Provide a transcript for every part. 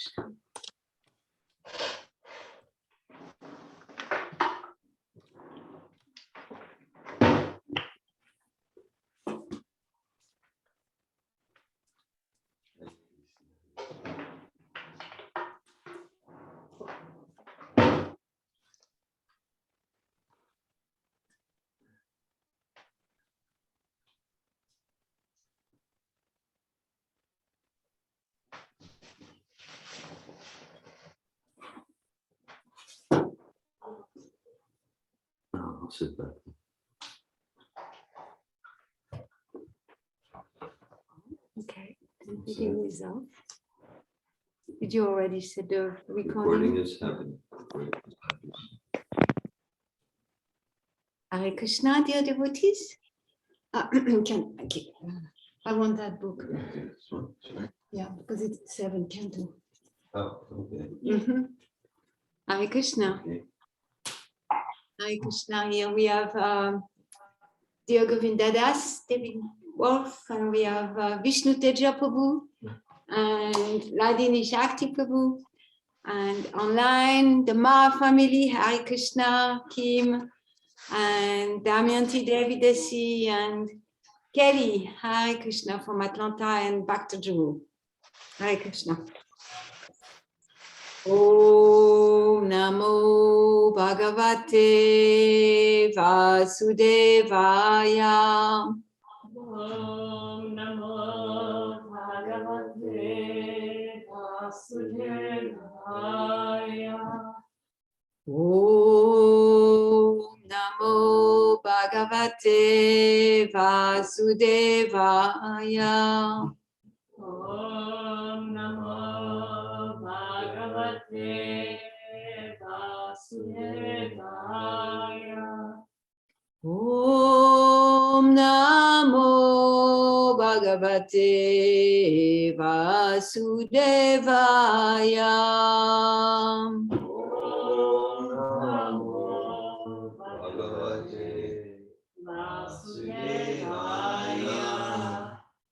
Krishna. Sit back. Okay, the video is off. Did you already set the Recording recording? is happening. Hare Krishna, dear devotees. Okay. I want that book. Okay, this one, sorry. Yeah, because it's 7 canto. Oh, okay. Hare Krishna. Okay. Hare Krishna. Here we have dear Govindadas, David Wolf, and we have Vishnu Teja Prabhu and Ladini Shakti Prabhu, and online the Ma family, Hare Krishna, Kim, and Damayanti Devidasi, and Kelly, Hare Krishna from Atlanta, and back to Jeru. Hare Krishna. Om Namo Bhagavate Vasudevaya. Om Namo Bhagavate Vasudevaya. Om Namo Bhagavate Vasudevaya. Om Namo Bhagavate Vasudevaya. Om Namo Bhagavate Vasudevaya.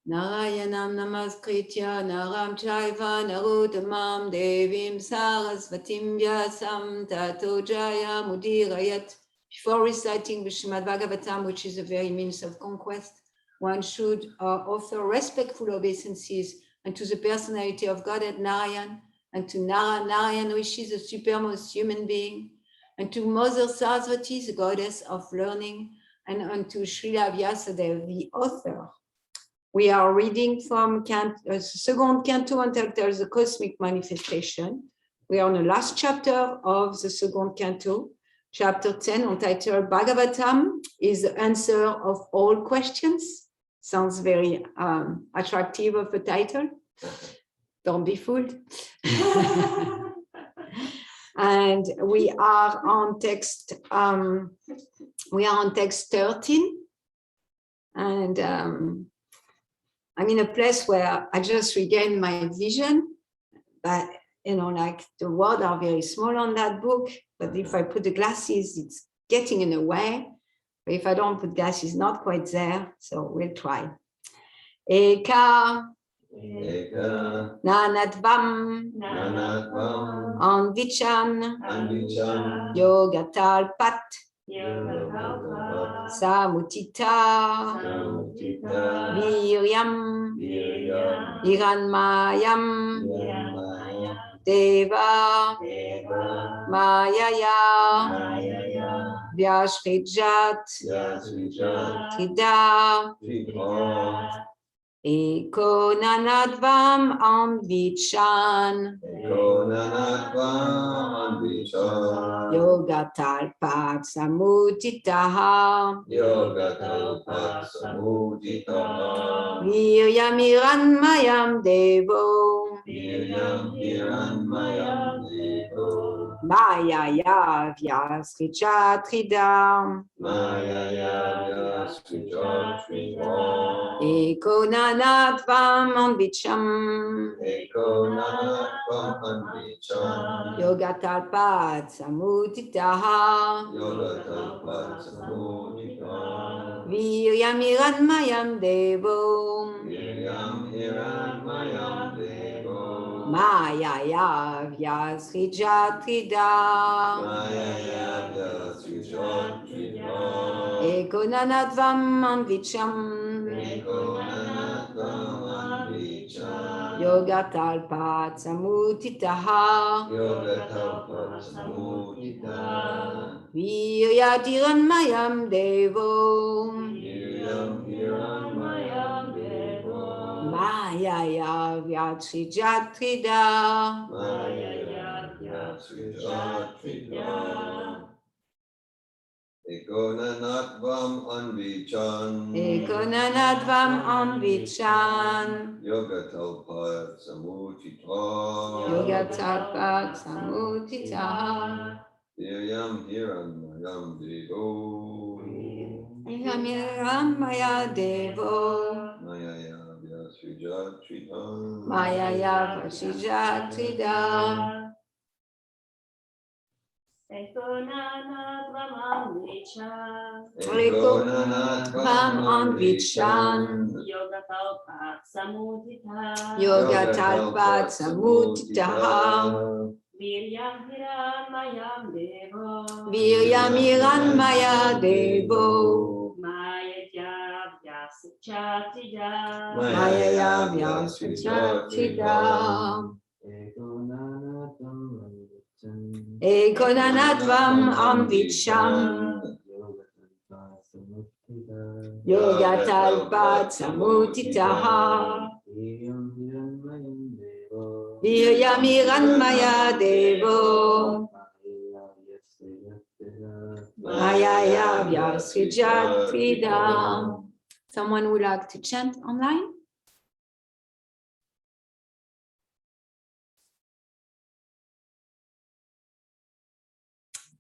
Narayanam namaskritya naram chaiva narottamam devim sarasvatim vyasam tato jaya mudirayat. Before reciting the Srimad Bhagavatam, which is a very means of conquest, one should offer respectful obeisances unto the personality of Godhead Narayan, and to Narayan, which is the supermost human being, and to Mother Saraswati, the goddess of learning, and unto Srila Vyasadeva, the author. We are reading from second canto entitled The Cosmic Manifestation. We are on the last chapter of the second canto, chapter 10, entitled Bhagavatam is the answer of all questions. Sounds very attractive of a title. Don't be fooled. And we are on text 13. And I'm in a place where I just regained my vision, but like the words are very small on that book, but if I put the glasses, it's getting in the way. But if I don't put glasses, not quite there, so we'll try. Eka Nanatvam Anvichan Yogatalpat Samutita Viryam Hiranmayam Deva Mayaya Vyashrijat Tida Eko Nanadvam Anvichan Yogatalpat Samutitaha Viryamiranmayam Devo Mayaya Vyasrichatrida Eko Nanadvam Anvicham Yogatalpat Samutitaha Viryamiranmayam Devo Mayaya Vyasrijatrida Ekonanadvam Anvicham Yogatalpat Samutitaha Viryatiranmayam Devo Mayaya Vyatrijatrida Ekonanatvam Anvichan Yogatalpat Samutita Viryam Hiranmayam Devo Yamiramaya Devo Mayaya Vyasrijatrida Mayaya Vyatrijatrida Ekonanatvam Anvichan Yogatalpat Samutita Viryamiranmaya Devo Mayaya Vyasrijatrida Ekonanatvam Anvicham Yogatalpat Samutitaha Viryamiranmaya Devo Mayaya Vyasrijatrida. Someone would like to chant online?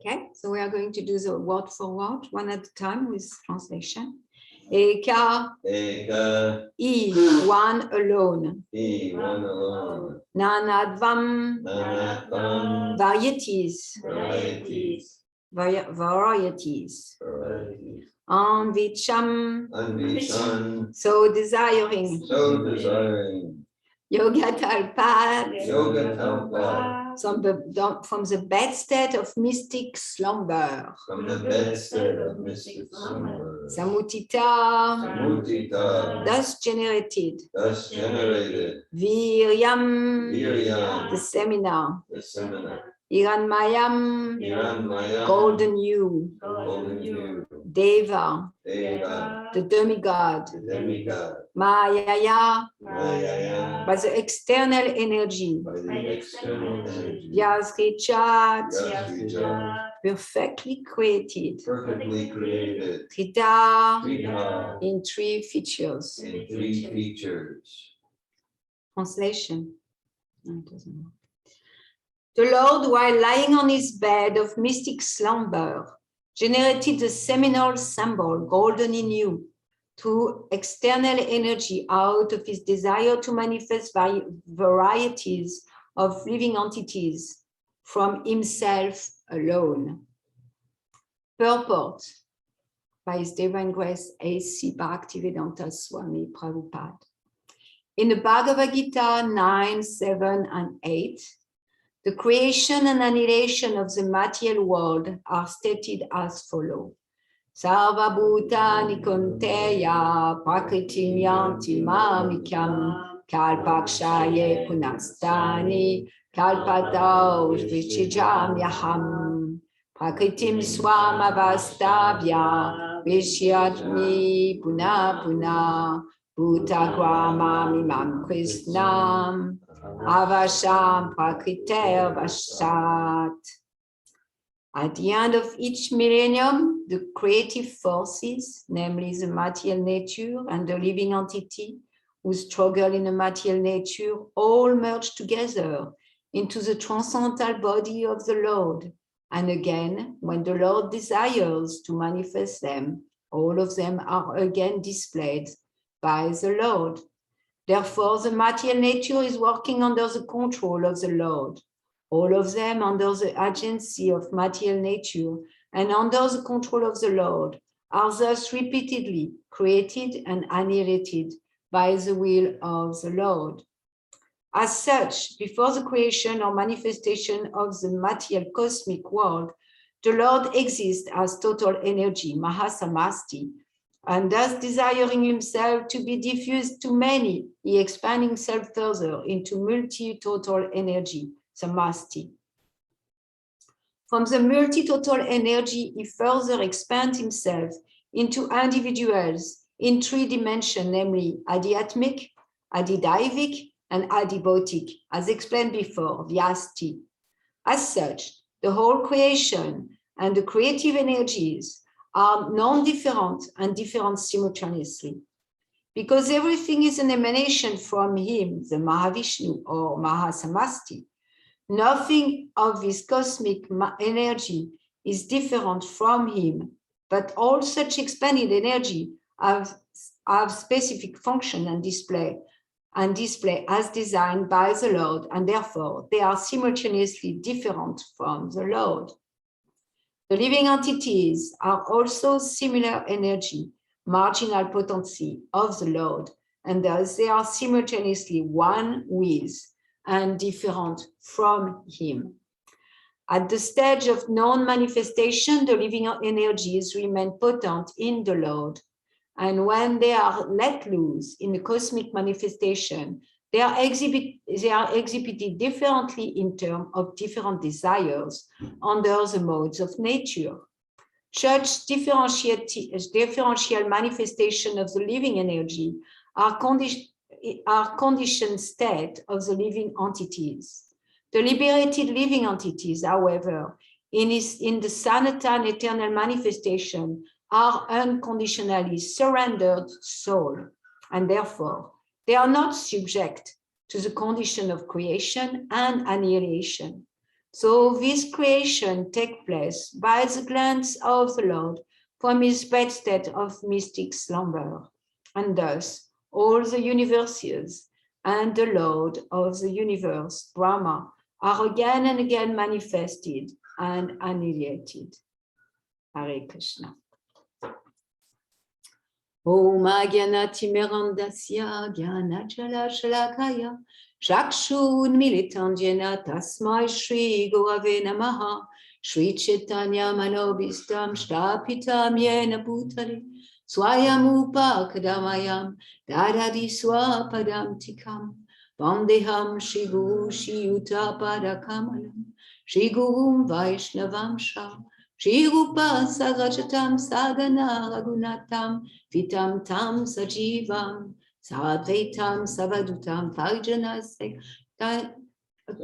Okay, so we are going to do the word for word, one at a time with translation. Eka, I, one alone. Nanadvam, varieties. Anvicham, so desiring. Yogatalpat, from the bedstead of mystic slumber. Samutita, thus generated. Viryam, the seminar. Iranmayam, golden you. Deva, the demigod. Mayaya, by the external energy. Vyasrichat, perfectly created. Trita, in three features. Translation. No, it doesn't work. The Lord, while lying on his bed of mystic slumber, generated the seminal symbol, golden in you, through external energy out of his desire to manifest varieties of living entities from himself alone. Purport by His Divine Grace A.C. Bhaktivedanta Swami Prabhupada. In the Bhagavad Gita 9, 7, and 8, the creation and annihilation of the material world are stated as follows. Sarva bhutani kunteya prakritim yanti mamikam kalpakshaye punastani kalpatau vichijam yaham prakritim swamavastavya vishyatmi puna puna bhutagrama mimam Krsnam avasham prakriter vashat. At the end of each millennium, the creative forces, namely the material nature and the living entity who struggle in the material nature, all merge together into the transcendental body of the Lord. And again, when the Lord desires to manifest them, all of them are again displayed by the Lord. Therefore, the material nature is working under the control of the Lord. All of them under the agency of material nature and under the control of the Lord are thus repeatedly created and annihilated by the will of the Lord. As such, before the creation or manifestation of the material cosmic world, the Lord exists as total energy, Mahasamasti, and thus desiring himself to be diffused to many, he expands himself further into multi-total energy, Samasti. From the multi-total energy, he further expands himself into individuals in three dimensions, namely Adhyatmic, Adhidaivic, and Adhibautic, as explained before, Vyasti. As such, the whole creation and the creative energies are non-different and different simultaneously. Because everything is an emanation from him, the Mahavishnu or Mahasamasti, nothing of this cosmic energy is different from him, but all such expanded energy have specific function and display as designed by the Lord, and therefore they are simultaneously different from the Lord. The living entities are also similar energy, marginal potency of the Lord, and thus they are simultaneously one with and different from him. At the stage of non-manifestation, the living energies remain potent in the Lord. And when they are let loose in the cosmic manifestation, they are exhibited differently in terms of different desires under the modes of nature. Such differential manifestation of the living energy are conditioned state of the living entities. The liberated living entities, however, in the Sanatan eternal manifestation, are unconditionally surrendered soul, and therefore they are not subject to the condition of creation and annihilation. So this creation takes place by the glance of the Lord from his bedstead of mystic slumber, and thus all the universes and the Lord of the universe, Brahma, are again and again manifested and annihilated. Hare Krishna. Om Agyanatimirandasya Gyanachala Shalakaya Chakshun Militan Jena Tasmai Shri Gurave Namaha Shri Chaitanya Manobistam Shtapitam Yena Bhutale Swayam Upakadamayam Dadadi Swapadam Tikam Vandeham Shri Guru Shri Utapada Kamalam Shri Gurum Vaishnavam Shah Shri Rupa Sagrajatam Sagana Ragunatam Vitam Tam Sajivam Sadvaitam Savadutam Parijanasek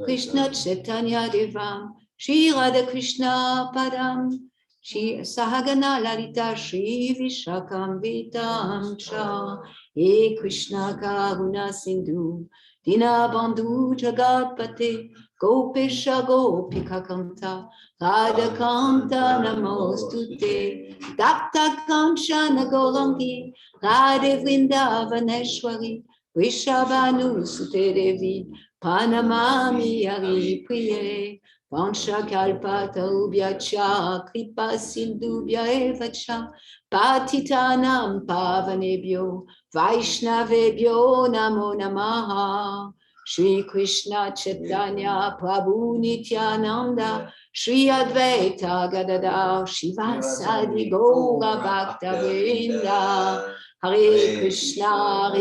Krishna Chaitanya Devam Shri Radha Krishna Padam Shri Sahagana Lalita Shri Vishakam Vitam Cha E Krishna Karuna Sindhu Dinabandhu Jagatpate Gopesha Gopika Kanta Radha Kanta Namostute Tapta Kanchana Gorangi Radhe Vrindavaneshwari Vishabhanu Sute Devi Panamami Hari Priye Vanchakalpata Ubhyacha Kripa Sindhubhya Evacha Patitanam Pavanebhyo Vaishnavebhyo Namo Namaha Shri Krishna Chaitanya Prabhu Nityananda Shri Advaita Gadadhar Shivasadi Gaura Bhakta Vrinda Hare Krishna,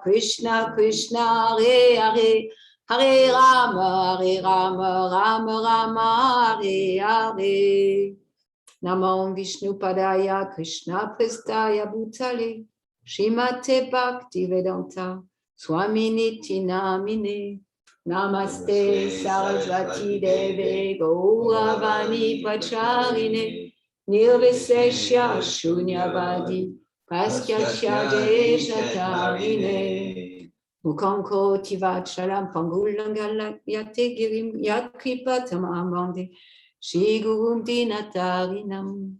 Krishna Krishna, Hare Hare, Hare Rama, Rama Rama, Hare Hare. Namo Vishnu Padaya Krishna Prestaya Bhutale, Srimate Bhakti Vedanta, Swaminiti Namine, Namaste Sarasvati Deve, Gauravani Pacharine, Nirvisesha Shunyavadi, Paskasya Deshatarine, Mukanko Tivachalam Pangulangalak Yate Girim Yakripatamamande, Shigurum Dinatarinam.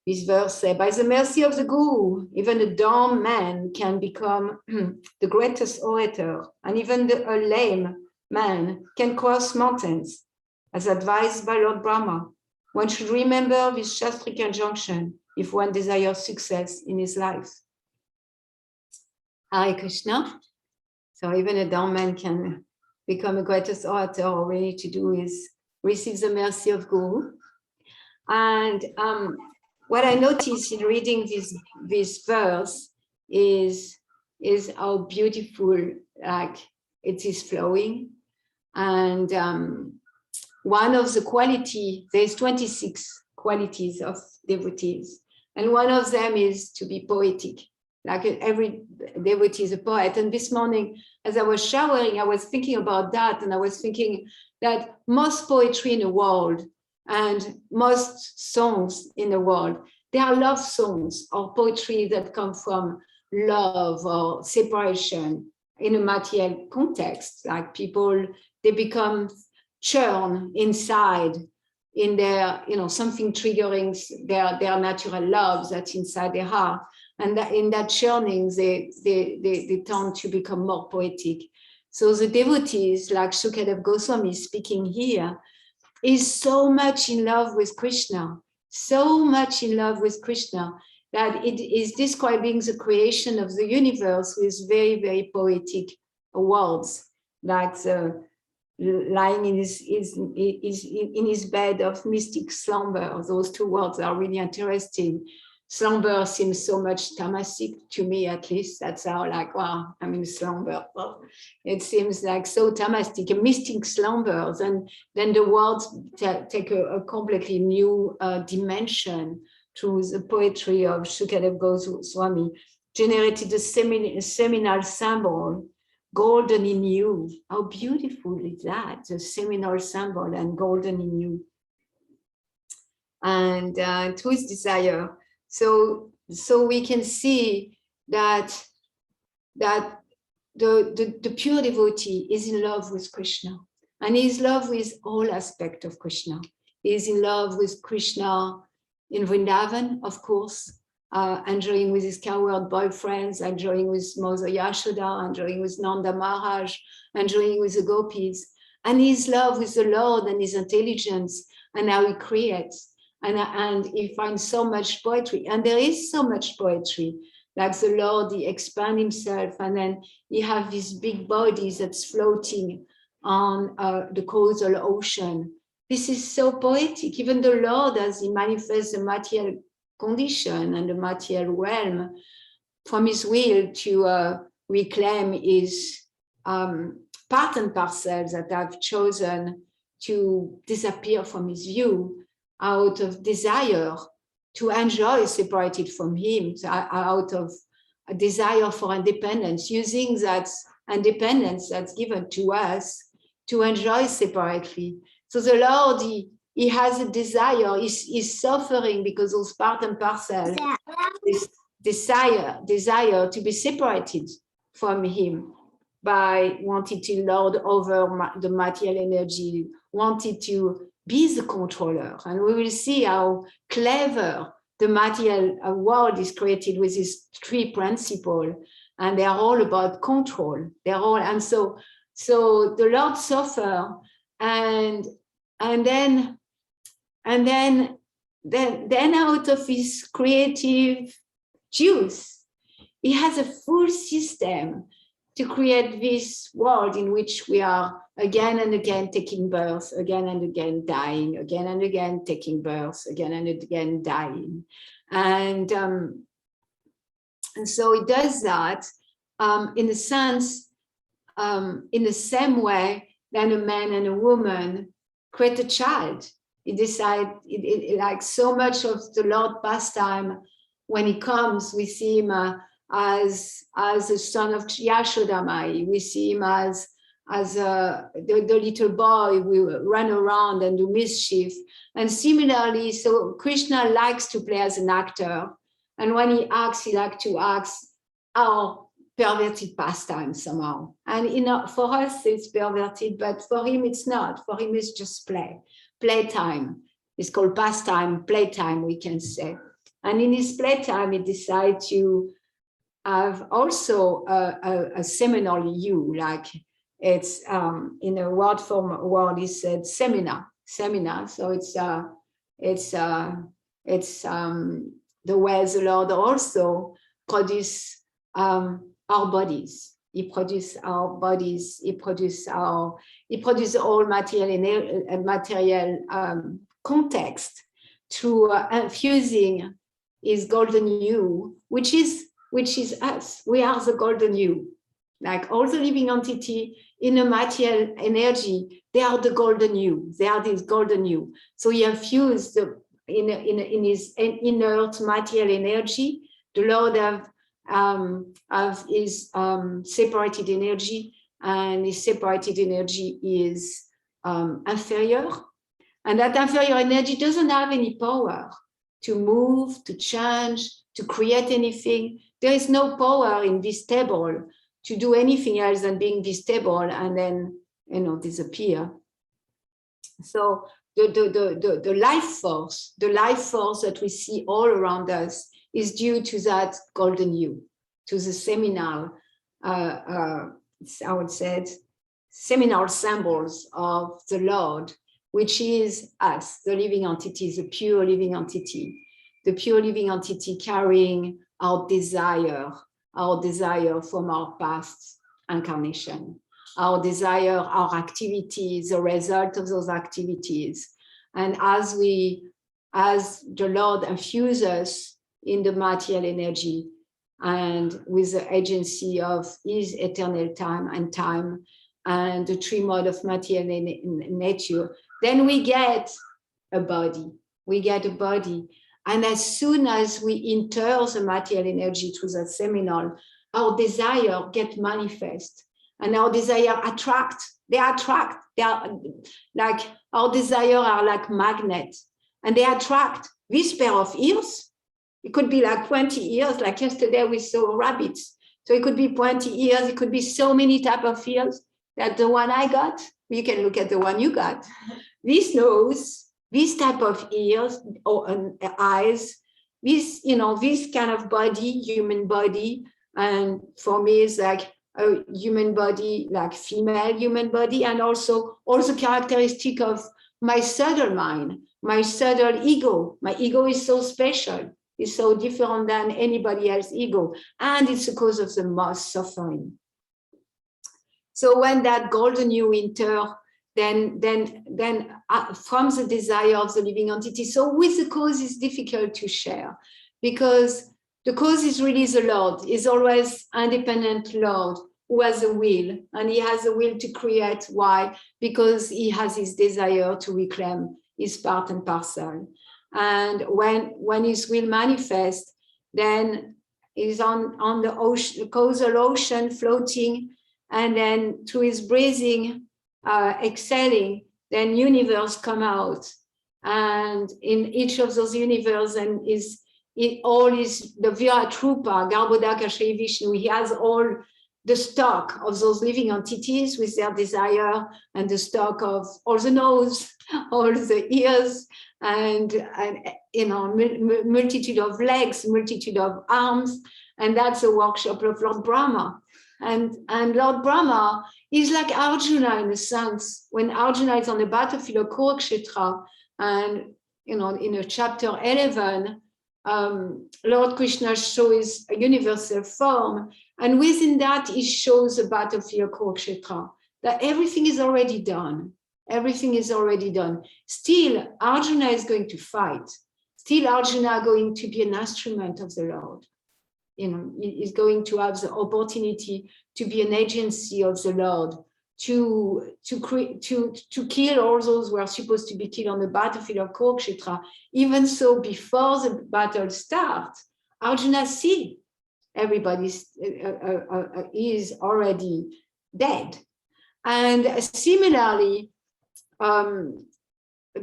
This verse says, by the mercy of the Guru, even a dumb man can become the greatest orator, and even a lame man can cross mountains, as advised by Lord Brahma. One should remember this Shastric injunction if one desires success in his life. Hare Krishna. So even a dumb man can become a greatest orator. All we need to do is receive the mercy of Guru. And what I noticed in reading this verse is how beautiful, like, it is flowing. And one of the quality, there's 26 qualities of devotees, and one of them is to be poetic. Like every devotee is a poet. And this morning, as I was showering, I was thinking about that, and I was thinking that most poetry in the world and most songs in the world, they are love songs or poetry that come from love or separation in a material context. Like people, they become churn inside in their, something triggering their natural loves that's inside their heart. And that in that churning, they tend to become more poetic. So the devotees, like Shukadev Goswami speaking here, is so much in love with Krishna, so much in love with Krishna, that it is describing the creation of the universe with very, very poetic words, like lying in his bed of mystic slumber. Those two words are really interesting. Slumber seems so much tamasic to me, at least. That's how, like, wow, I'm in slumber. Well, it seems like so tamasic, a mystic slumbers. And then the words take a completely new dimension through the poetry of Shukadev Goswami, generated a seminal symbol, golden in you. How beautiful is that? The seminal symbol and golden in you. And to his desire. So we can see that the pure devotee is in love with Krishna, and he is in love with all aspects of Krishna. He is in love with Krishna in Vrindavan, of course, enjoying with his cowherd boyfriends, enjoying with Mother Yashoda, enjoying with Nanda Maharaj, enjoying with the gopis, and his love with the Lord and his intelligence and how he creates. And he finds so much poetry, and there is so much poetry. Like the Lord, he expands himself, and then he has these big bodies that's floating on the causal ocean. This is so poetic. Even the Lord, as he manifests the material condition and the material realm from his will to reclaim his part and parcels that have chosen to disappear from his view, out of desire to enjoy separated from him, out of a desire for independence, using that independence that's given to us to enjoy separately. So the Lord, he has a desire, he's suffering because those part and parcel, this desire to be separated from him by wanting to lord over the material energy, wanted to be the controller. And we will see how clever the material world is created with these three principles, and they are all about control. They're all, and so the Lord suffer, and then out of his creative juice, he has a full system to create this world in which we are again and again taking birth, again and again dying, again and again taking birth, again and again dying. And so it does that in a sense, in the same way that a man and a woman create a child. He decide, like so much of the Lord pastime, when he comes, we see him as the son of Yashoda Mai. We see him as the little boy will run around and do mischief. And similarly, so Krishna likes to play as an actor. And when he acts, he likes to act our perverted pastime somehow. And for us, it's perverted, but for him, it's not. For him, it's just playtime. It's called pastime, playtime, we can say. And in his playtime, he decides to have also a seminal you, like it's in a word form word is said seminar. So it's the way the Lord also produce our bodies. He produces our bodies. He produces all material context through infusing his golden hue, which is us. We are the golden hue. Like all the living entity in a material energy, they are the golden hue. They are this golden hue. So he infused in his inert material energy. The Lord of his separated energy, and his separated energy is inferior. And that inferior energy doesn't have any power to move, to change, to create anything. There is no power in this table to do anything else than being this table and then, disappear. So the life force that we see all around us is due to that golden hue, to the seminal, I would say, seminal symbols of the Lord, which is us, the living entity, the pure living entity carrying our desire from our past incarnation, our desire, our activities, the result of those activities. And as the Lord infuses us in the material energy and with the agency of his eternal time and the three modes of material nature, then we get a body. And as soon as we enter the material energy through that seminal, our desire get manifest, and our desire attract. They are like, our desire are like magnets, and they attract this pair of ears. It could be like 20 ears, like yesterday we saw rabbits. So it could be 20 ears, it could be so many type of ears. That the one I got, you can look at the one you got. This nose, this type of ears or eyes, this kind of body, human body. And for me, it's like a human body, like female human body, and also all the characteristic of my subtle mind, my subtle ego. My ego is so special. It's so different than anybody else's ego. And it's the cause of the most suffering. So when that golden hue enter, then from the desire of the living entity. So with the cause, it's difficult to share, because the cause is really the Lord, is always independent Lord who has a will, and he has a will to create. Why? Because he has his desire to reclaim his part and parcel. And when his will manifests, then he's on the ocean, the causal ocean, floating, and then through his breathing, exhaling, then universe come out. And in each of those universe, and the Virat Rupa, Garbhodaka Shri Vishnu, he has all the stock of those living entities with their desire, and the stock of all the nose, all the ears, and multitude of legs, multitude of arms. And that's a workshop of Lord Brahma. And Lord Brahma is like Arjuna in a sense. When Arjuna is on the battlefield of Kurukshetra, and in a chapter 11, Lord Krishna shows a universal form, and within that he shows the battlefield of Kurukshetra, that everything is already done. Everything is already done. Still, Arjuna is going to fight. Still, Arjuna is going to be an instrument of the Lord. Is going to have the opportunity to be an agency of the Lord, to kill all those who are supposed to be killed on the battlefield of Kurukshetra. Even so, before the battle starts, Arjuna sees everybody is already dead. And similarly,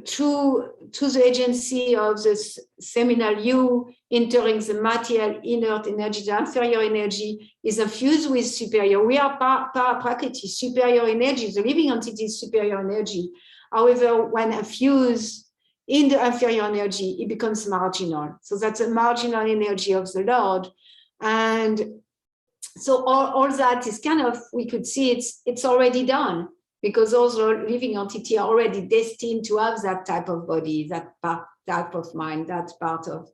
to the agency of the seminal hue entering the material inert energy, the inferior energy is infused with superior. We are Prakriti, superior energy, the living entity is superior energy. However, when infused in the inferior energy, it becomes marginal. So that's a marginal energy of the Lord. And so all that is kind of, we could see it's already done, because those living entities are already destined to have that type of body, that type of mind, that part of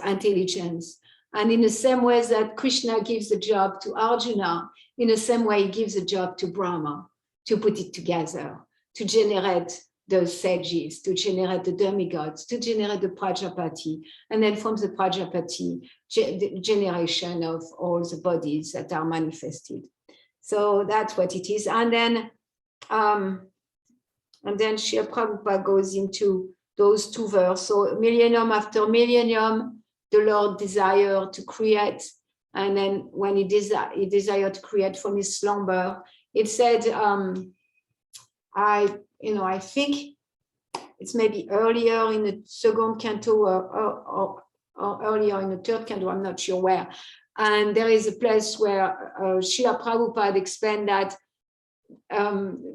intelligence. And in the same way that Krishna gives the job to Arjuna, in the same way he gives a job to Brahma to put it together, to generate the sages, to generate the demigods, to generate the Prajapati, and then from the Prajapati, the generation of all the bodies that are manifested. So that's what it is. And then Srila Prabhupada goes into those two verses. So millennium after millennium, the Lord desired to create. And then when he desired to create from his slumber, it said, I think it's maybe earlier in the second canto or earlier in the third canto, I'm not sure where. And there is a place where Srila Prabhupada explained that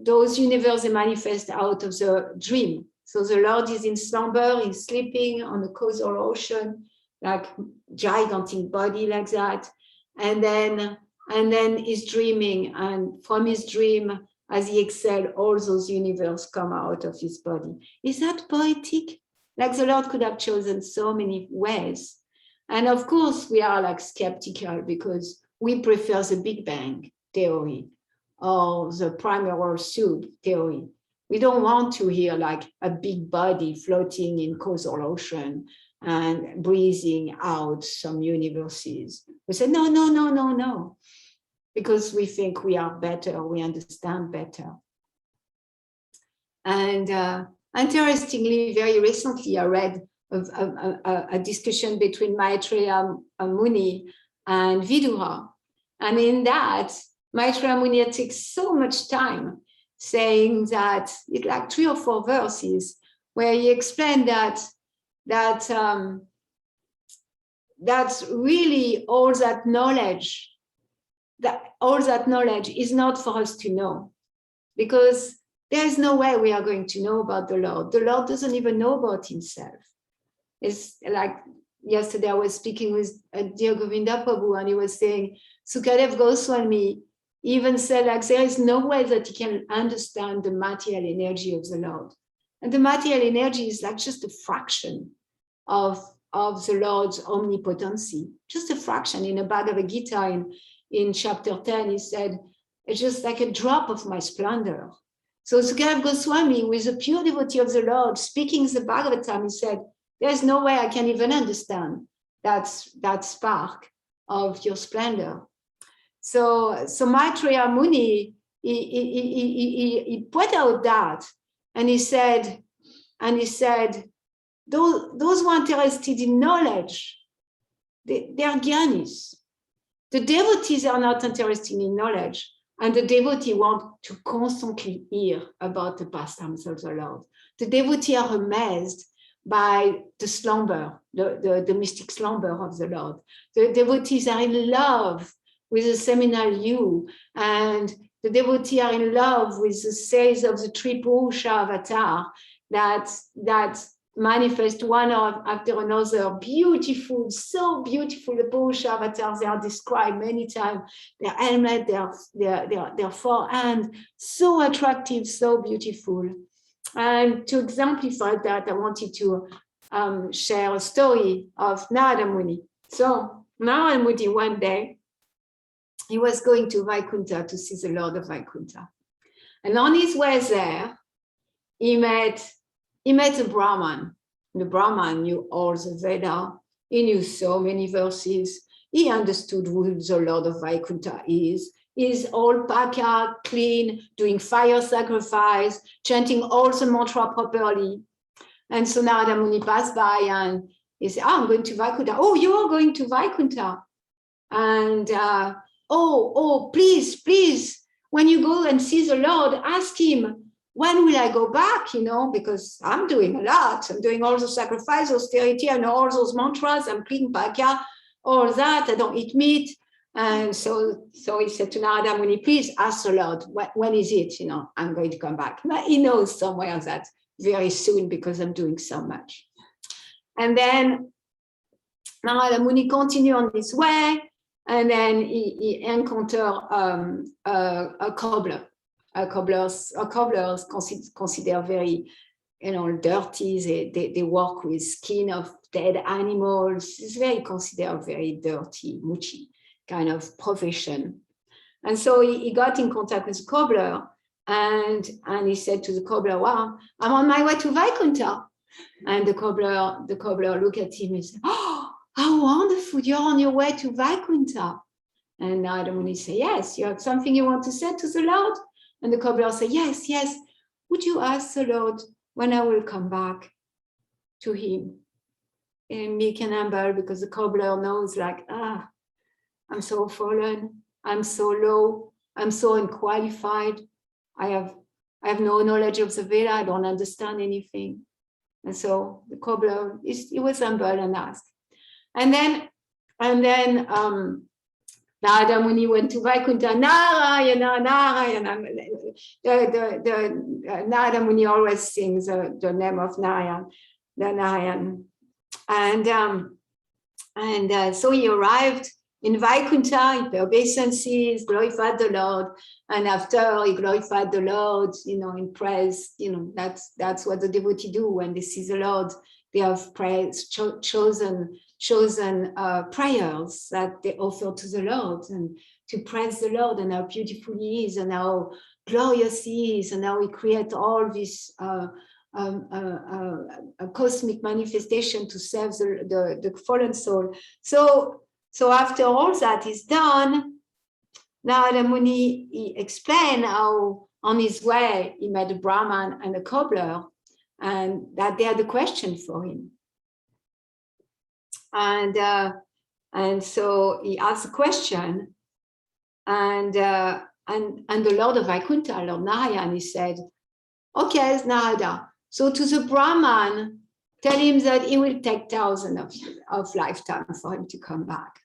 those universes manifest out of the dream. So the Lord is in slumber, he's sleeping on the causal ocean, like gigantic body like that. And then he's dreaming, and from his dream, as he exhales, all those universes come out of his body. Is that poetic? Like the Lord could have chosen so many ways. And of course, we are like skeptical because we prefer the Big Bang theory or the primordial soup theory. We don't want to hear like a big body floating in causal ocean and breathing out some universes. We say, no, because we think we are better, we understand better. And interestingly, very recently, I read a discussion between Maitreya Muni and Vidura. And in that, Maitreya Muni takes so much time saying that it's like 3 or 4 verses where he explained that's really all that knowledge is not for us to know, because there is no way we are going to know about the Lord. The Lord doesn't even know about himself. It's like yesterday I was speaking with dear Govinda Prabhu, and he was saying, Sukadev Goswami even said like there is no way that he can understand the material energy of the Lord. And the material energy is like just a fraction of the Lord's omnipotency, just a fraction. In the Bhagavad Gita in chapter 10, he said, it's just like a drop of my splendor. So Sukadev Goswami, with a pure devotee of the Lord, speaking the Bhagavatam, he said, there's no way I can even understand that spark of your splendor. So Maitreya Muni, he put out that, and he said, those who are interested in knowledge, they are gyanis. The devotees are not interested in knowledge, and the devotee want to constantly hear about the pastimes of the Lord. The devotee are amazed by the slumber, the mystic slumber of the Lord. The devotees are in love with the seminal you, and the devotees are in love with the says of the three Purusha avatar that manifest one after another, beautiful, so beautiful. The Purusha avatars, they are described many times. Their helmet, their forehand, so attractive, so beautiful. And to exemplify that, I wanted to share a story of Narada Muni. So Narada Muni, one day, he was going to Vaikuntha to see the Lord of Vaikuntha. And on his way there, he met a Brahman. The Brahman knew all the Veda. He knew so many verses. He understood who the Lord of Vaikuntha is. He's all paka, clean, doing fire sacrifice, chanting all the mantra properly. And so Narada Muni passed by and he said, I'm going to Vaikuntha. Oh, you are going to Vaikuntha. And please, when you go and see the Lord, ask him, when will I go back? Because I'm doing a lot. I'm doing all the sacrifice, austerity, and all those mantras. I'm clean bhakya, all that. I don't eat meat. And so he said to Narada Muni, please ask the Lord, when is it? I'm going to come back. But he knows somewhere that very soon because I'm doing so much. And then Narada Muni continued on his way. And then he encountered a cobbler. Cobblers considered very dirty. They work with skin of dead animals. It's very considered very dirty, muchi kind of profession. And so he got in contact with the cobbler, and he said to the cobbler, "Wow, I'm on my way to Vaikuntha." And the cobbler looked at him and said, "Oh, how wonderful! You're on your way to Vaikuntha." And Narada Muni said, "Yes, you have something you want to say to the Lord?" And the cobbler said, "Yes, yes. Would you ask the Lord when I will come back to him?" And meek and humble, because the cobbler knows, like, I'm so fallen, I'm so low, I'm so unqualified. I have no knowledge of the Veda, I don't understand anything. And so the cobbler, he was humble and asked. And then Narada Muni went to Vaikuntha, Narayana, Narayana. Narada Muni always sings the name of Narayan. And so he arrived in Vaikuntha, he paid obeisances, glorified the Lord. And after he glorified the Lord, in praise, that's what the devotee do when they see the Lord. They have praise, chosen prayers that they offer to the Lord, and to praise the Lord and how beautiful he is and how glorious he is and how he creates all this a cosmic manifestation to serve the fallen soul. So after all that is done, Narada Muni, he explained how on his way he met a Brahman and a cobbler, and that they had a question for him. And so he asked a question, and the Lord of Vaikuntha, Lord Narayan, he said, "Okay, Narada, so to the Brahman, tell him that it will take thousands of lifetimes for him to come back.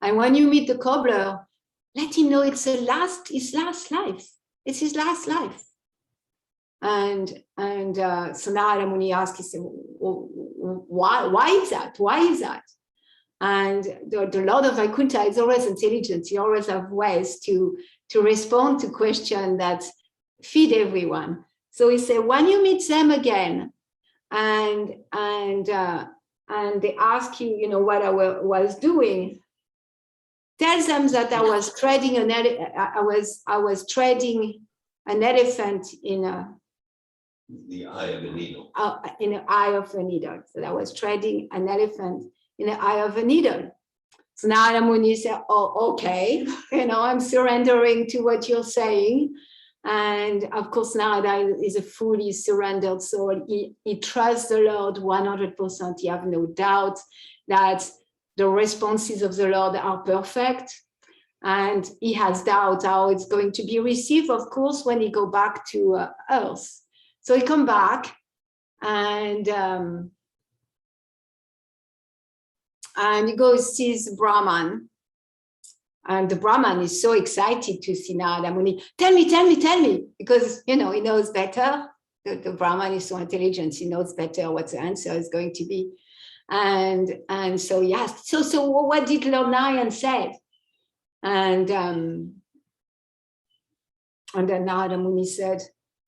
And when you meet the cobbler, let him know it's his last life. It's his last life." And so Narada Muni asked, he said, why is that? Why is that? And the Lord of Vaikuntha is always intelligent. He always have ways to respond to questions that feed everyone. So he said, when you meet them again, and they ask you, what I was doing, tell them that I was trading an elephant in the eye of a needle. In the eye of a needle. So I was trading an elephant in the eye of a needle. So Narada Muni said, "Oh, okay, I'm surrendering to what you're saying." And of course, Narada is a fully surrendered soul. He trusts the Lord 100%. He has no doubt that the responses of the Lord are perfect. And he has doubt how it's going to be received, of course, when he go back to Earth. So he come back, and he goes sees the Brahman, and the Brahman is so excited to see Narada Muni. Tell me, because he knows better. The Brahman is so intelligent; he knows better what the answer is going to be. And so he asked, so what did Lord Narayan say? And then Narada Muni said,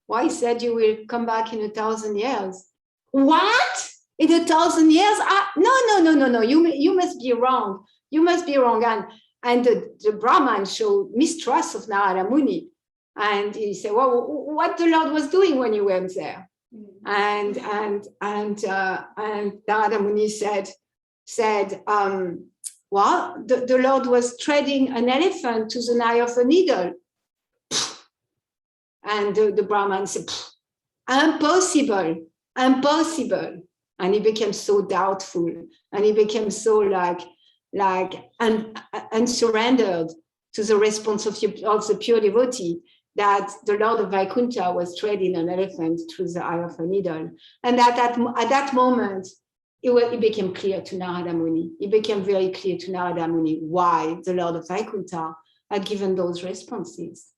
"Why, he said you will come back in 1,000 years." What? In 1,000 years? No. You must be wrong. You must be wrong. And the Brahman showed mistrust of Narada Muni. And he said, "Well, what the Lord was doing when you went there?" And Narada Muni said, "Well, the Lord was trading an elephant to the eye of a needle." And the Brahman said, impossible. And he became so doubtful, and he became so unsurrendered to the response of the pure devotee, that the Lord of Vaikuntha was trading an elephant through the eye of a needle. And at that moment, it became clear to Narada Muni. It became very clear to Narada Muni why the Lord of Vaikuntha had given those responses.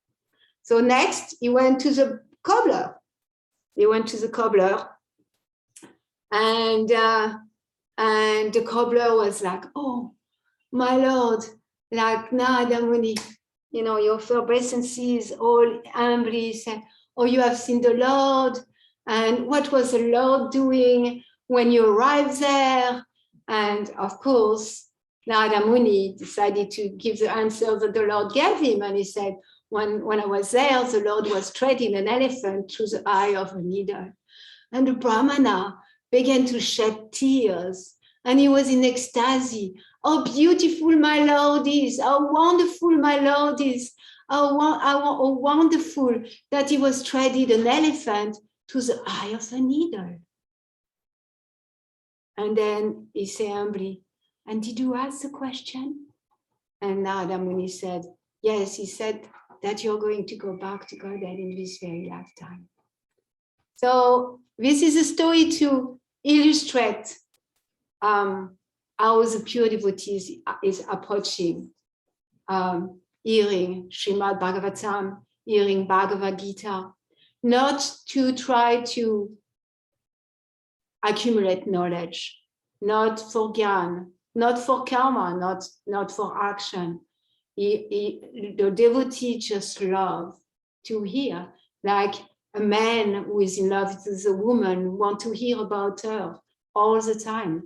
So next, he went to the cobbler. And the cobbler was like, "Oh, my Lord, like Narada Muni, you offer obeisances all humbly, say, oh, you have seen the Lord, And what was the Lord doing when you arrived there? And of course, Narada Muni decided to give the answer that the Lord gave him. And he said, when I was there, the Lord was treading an elephant through the eye of a needle. And the Brahmana began to shed tears. And he was in ecstasy. How beautiful my Lord is. How wonderful my Lord is. How wonderful that he was treading an elephant to the eye of a needle. And then he said humbly, and did you ask the question? And Narada Muni said, yes, he said that you're going to go back to Godhead in this very lifetime. So this is a story to illustrate how the pure devotee is approaching hearing Srimad Bhagavatam, hearing Bhagavad Gita, not to try to accumulate knowledge, not for gyan, not for karma, not for action. The devotee just love to hear, like a man who is in love with a woman want to hear about her all the time.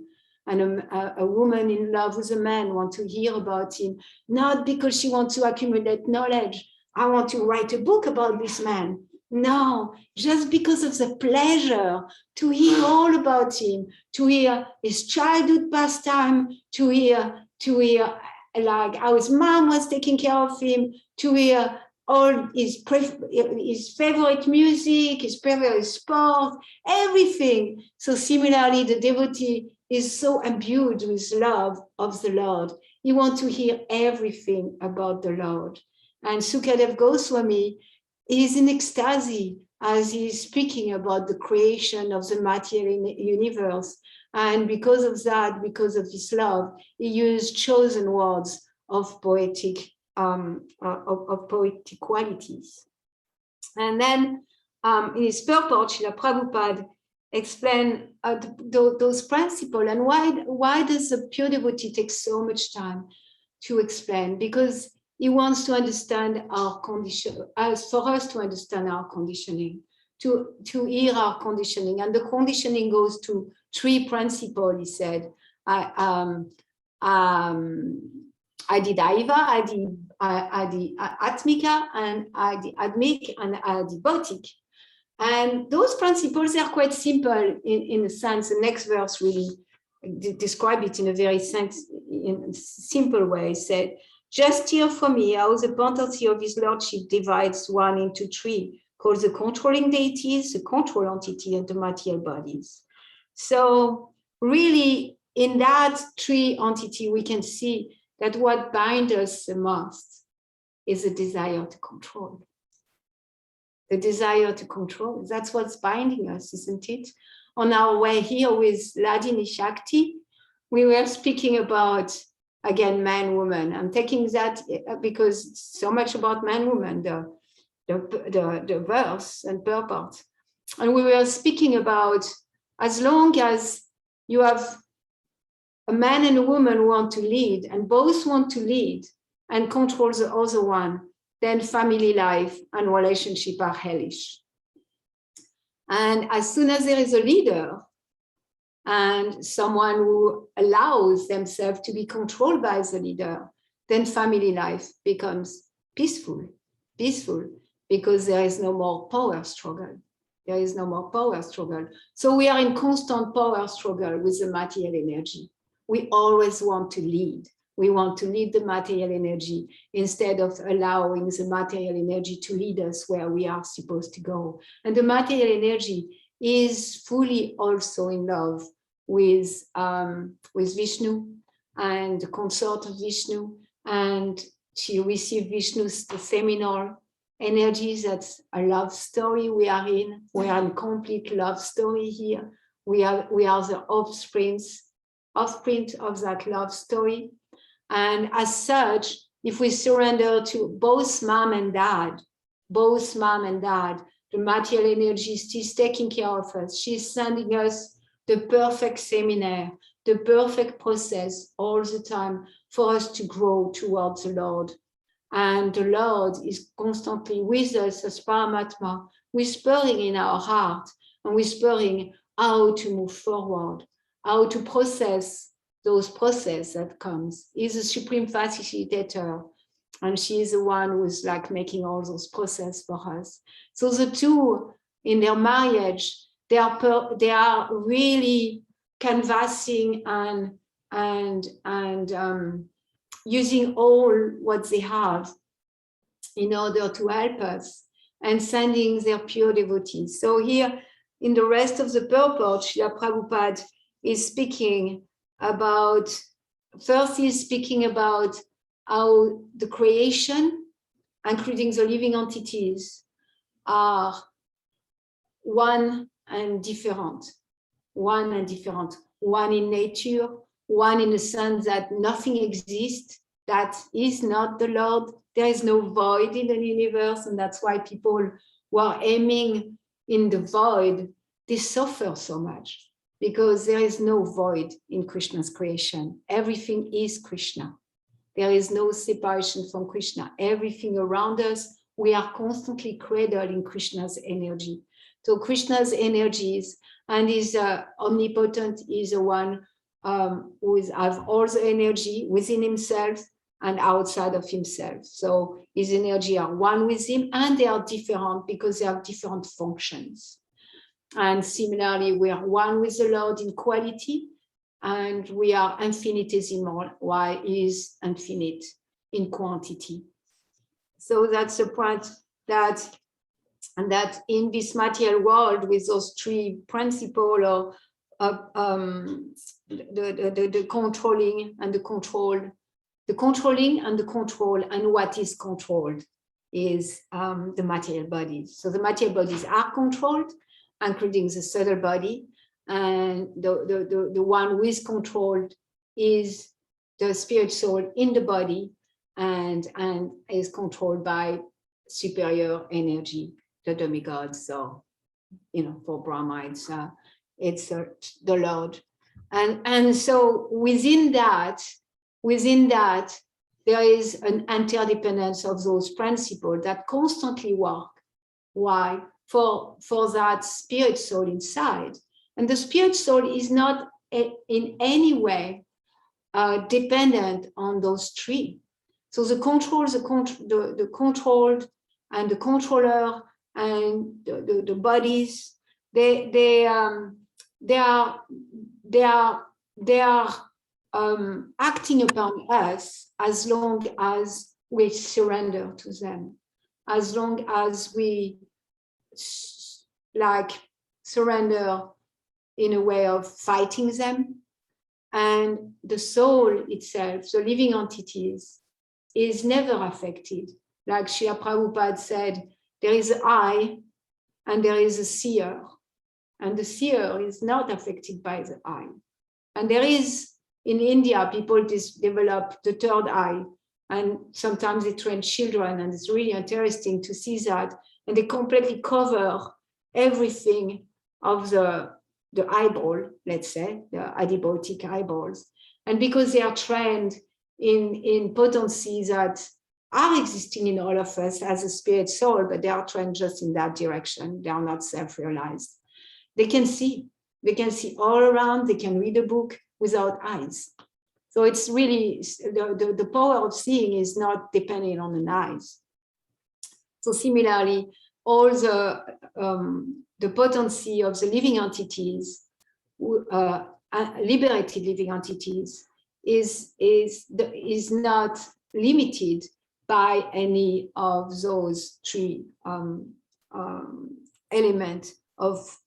And a woman in love with a man want to hear about him, not because she wants to accumulate knowledge. I want to write a book about this man. No, just because of the pleasure to hear all about him, to hear his childhood pastime, to hear like how his mom was taking care of him, to hear all his favorite music, his favorite sport, everything. So similarly, the devotee is so imbued with love of the Lord. He wants to hear everything about the Lord. And Sukadev Goswami is in ecstasy as he is speaking about the creation of the material universe. And because of that, because of his love, he used chosen words of poetic qualities. And then in his purport, Srila Prabhupada explained those principles. And why does the pure devotee take so much time to explain? Because he wants to understand our condition, for us to understand our conditioning, to hear our conditioning. And the conditioning goes to three principles, he said. I did Aiva, I did Atmika, and I did Admik, and I did Bautik. And those principles are quite simple in a sense. The next verse really describe it in a very simple way. It said, just hear from me how the potency of his lordship divides one into three, called the controlling deities, the control entity, and the material bodies. So really, in that three entity, we can see that what binds us the most is the desire to control. The desire to control, that's what's binding us, isn't it? On our way here with Ladini Shakti, we were speaking about, again, man, woman. I'm taking that because it's so much about man, woman, the verse and purport. And we were speaking about, as long as you have a man and a woman who want to lead, and both want to lead and control the other one, then family life and relationship are hellish. And as soon as there is a leader and someone who allows themselves to be controlled by the leader, then family life becomes peaceful, because there is no more power struggle. There is no more power struggle. So we are in constant power struggle with the material energy. We always want to lead. We want to lead the material energy instead of allowing the material energy to lead us where we are supposed to go. And the material energy is fully also in love with Vishnu and the consort of Vishnu. And she received Vishnu's seminal energies. That's a love story we are in. We are in complete love story here. We are the offspring of that love story. And as such, if we surrender to both mom and dad, the material energy is taking care of us. She's sending us the perfect seminar, the perfect process all the time for us to grow towards the Lord. And the Lord is constantly with us as Paramatma, whispering in our heart and whispering how to move forward, how to process those processes that comes. He's a supreme facilitator, and she's the one who's like making all those processes for us. So the two in their marriage, they are really canvassing and using all what they have in order to help us and sending their pure devotees. So here in the rest of the purport, Srila Prabhupada is speaking about, first he's speaking about how the creation, including the living entities, are one and different, one in nature, one in the sense that nothing exists that is not the Lord. There is no void in the universe, and that's why people who are aiming in the void, they suffer so much, because there is no void in Krishna's creation. Everything is Krishna. There is no separation from Krishna. Everything around us, we are constantly cradled in Krishna's energy. So Krishna's energies, and is omnipotent, is the one who has all the energy within himself and outside of himself. So his energy are one with him, and they are different because they have different functions. And similarly, we are one with the Lord in quality, and we are infinitesimal, while he is infinite in quantity. So that's the point that in this material world, with those three principles of the controlling and the control, the controlling and the control, and what is controlled is the material bodies. So the material bodies are controlled, including the subtle body, and the one who is controlled is the spirit soul in the body, and is controlled by superior energy, the demigods. So, for Brahma, it's the Lord, and so within that, there is an interdependence of those principles that constantly work. Why? For that spirit soul inside. And the spirit soul is not in any way dependent on those three. So the controlled and the controller and the bodies, they are acting upon us as long as we surrender to them, as long as we surrender in a way of fighting them. And the soul itself, the living entities, is never affected. Like Srila Prabhupada said, there is an eye and there is a seer, and the seer is not affected by the eye. And there is, in India, people develop the third eye, and sometimes they train children, and it's really interesting to see that. And they completely cover everything of the eyeball, let's say, the adibotic eyeballs. And because they are trained in potencies that are existing in all of us as a spirit soul, but they are trained just in that direction. They are not self-realized. They can see all around, they can read a book without eyes. So it's really, the power of seeing is not depending on the eyes. So similarly, all the potency of the living entities, liberated living entities, is not limited by any of those three elements of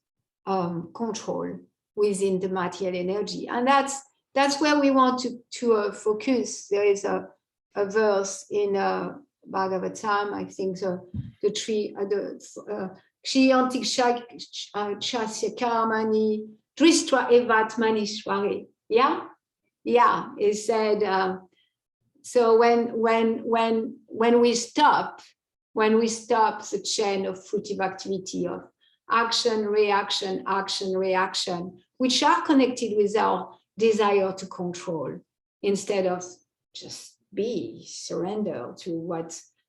control within the material energy. And that's where we want to focus. There is a verse in Bhagavatam, I think the tree, Kshiyantik Chasya Karmani Dristra Evatmani Sware. Yeah, it said, so when we stop the chain of fruitive activity of action, reaction, which are connected with our desire to control, instead of just surrender to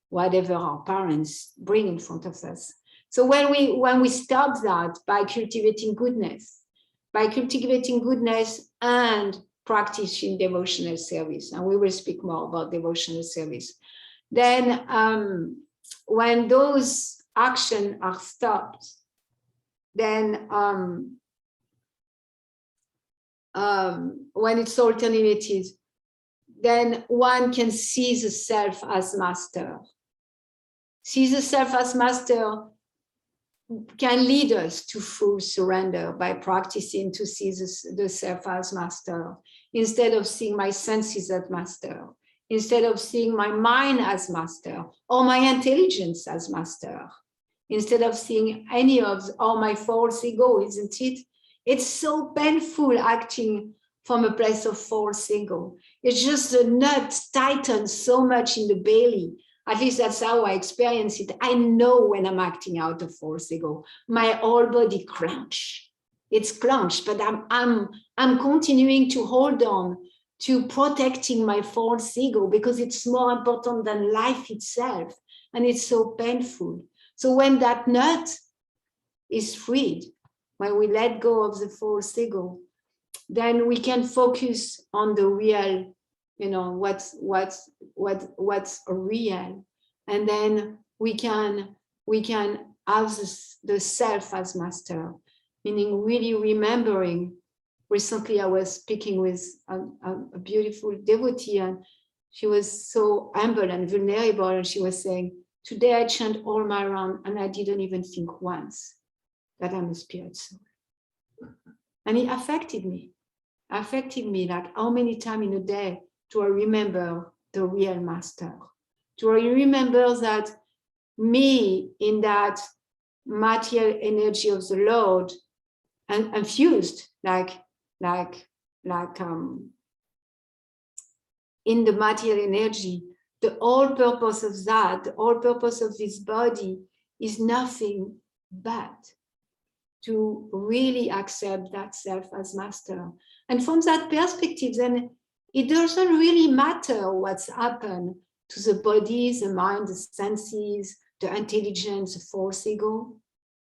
whatever our parents bring in front of us. So when we stop that by cultivating goodness and practicing devotional service, and we will speak more about devotional service, then when those actions are stopped, then when it's all terminated, then one can see the self as master. See the self as master can lead us to full surrender by practicing to see the self as master, instead of seeing my senses as master, instead of seeing my mind as master or my intelligence as master, instead of seeing any of all my false ego, isn't it? It's so painful acting from a place of false ego. It's just the nut tightens so much in the belly. At least that's how I experience it. I know when I'm acting out of false ego, my whole body clench. It's clenched, but I'm continuing to hold on to protecting my false ego because it's more important than life itself. And it's so painful. So when that nut is freed, when we let go of the false ego, then we can focus on the real, what's real, and then we can have the self as master, meaning really remembering. Recently, I was speaking with a beautiful devotee, and she was so humble and vulnerable, and she was saying, "Today I chant all my round, and I didn't even think once that I'm a spirit soul." And it affected me like how many times in a day do I remember the real master? Do I remember that me in that material energy of the Lord and infused like in the material energy, the whole purpose of that, the whole purpose of this body is nothing but to really accept that self as master. And from that perspective, then it doesn't really matter what's happened to the body, the mind, the senses, the intelligence, the false ego.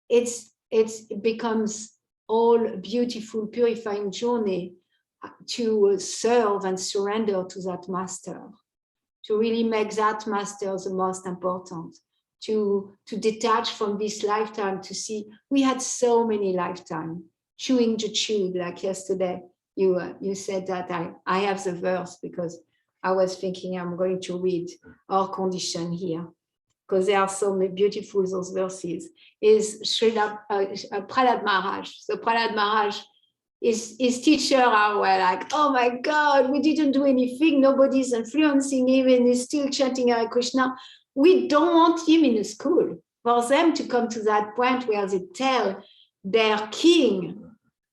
It becomes all a beautiful, purifying journey to serve and surrender to that master, to really make that master the most important, to detach from this lifetime, to see we had so many lifetimes, chewing the chewed, like yesterday. You said that I have the verse because I was thinking I'm going to read our condition here because they are so beautiful, those verses. Is Srila Prahlad Maharaj. So Prahlad Maharaj, his teacher were like, oh my God, we didn't do anything. Nobody's influencing him and he's still chanting Hare Krishna. We don't want him in a school. For them to come to that point where they tell their king,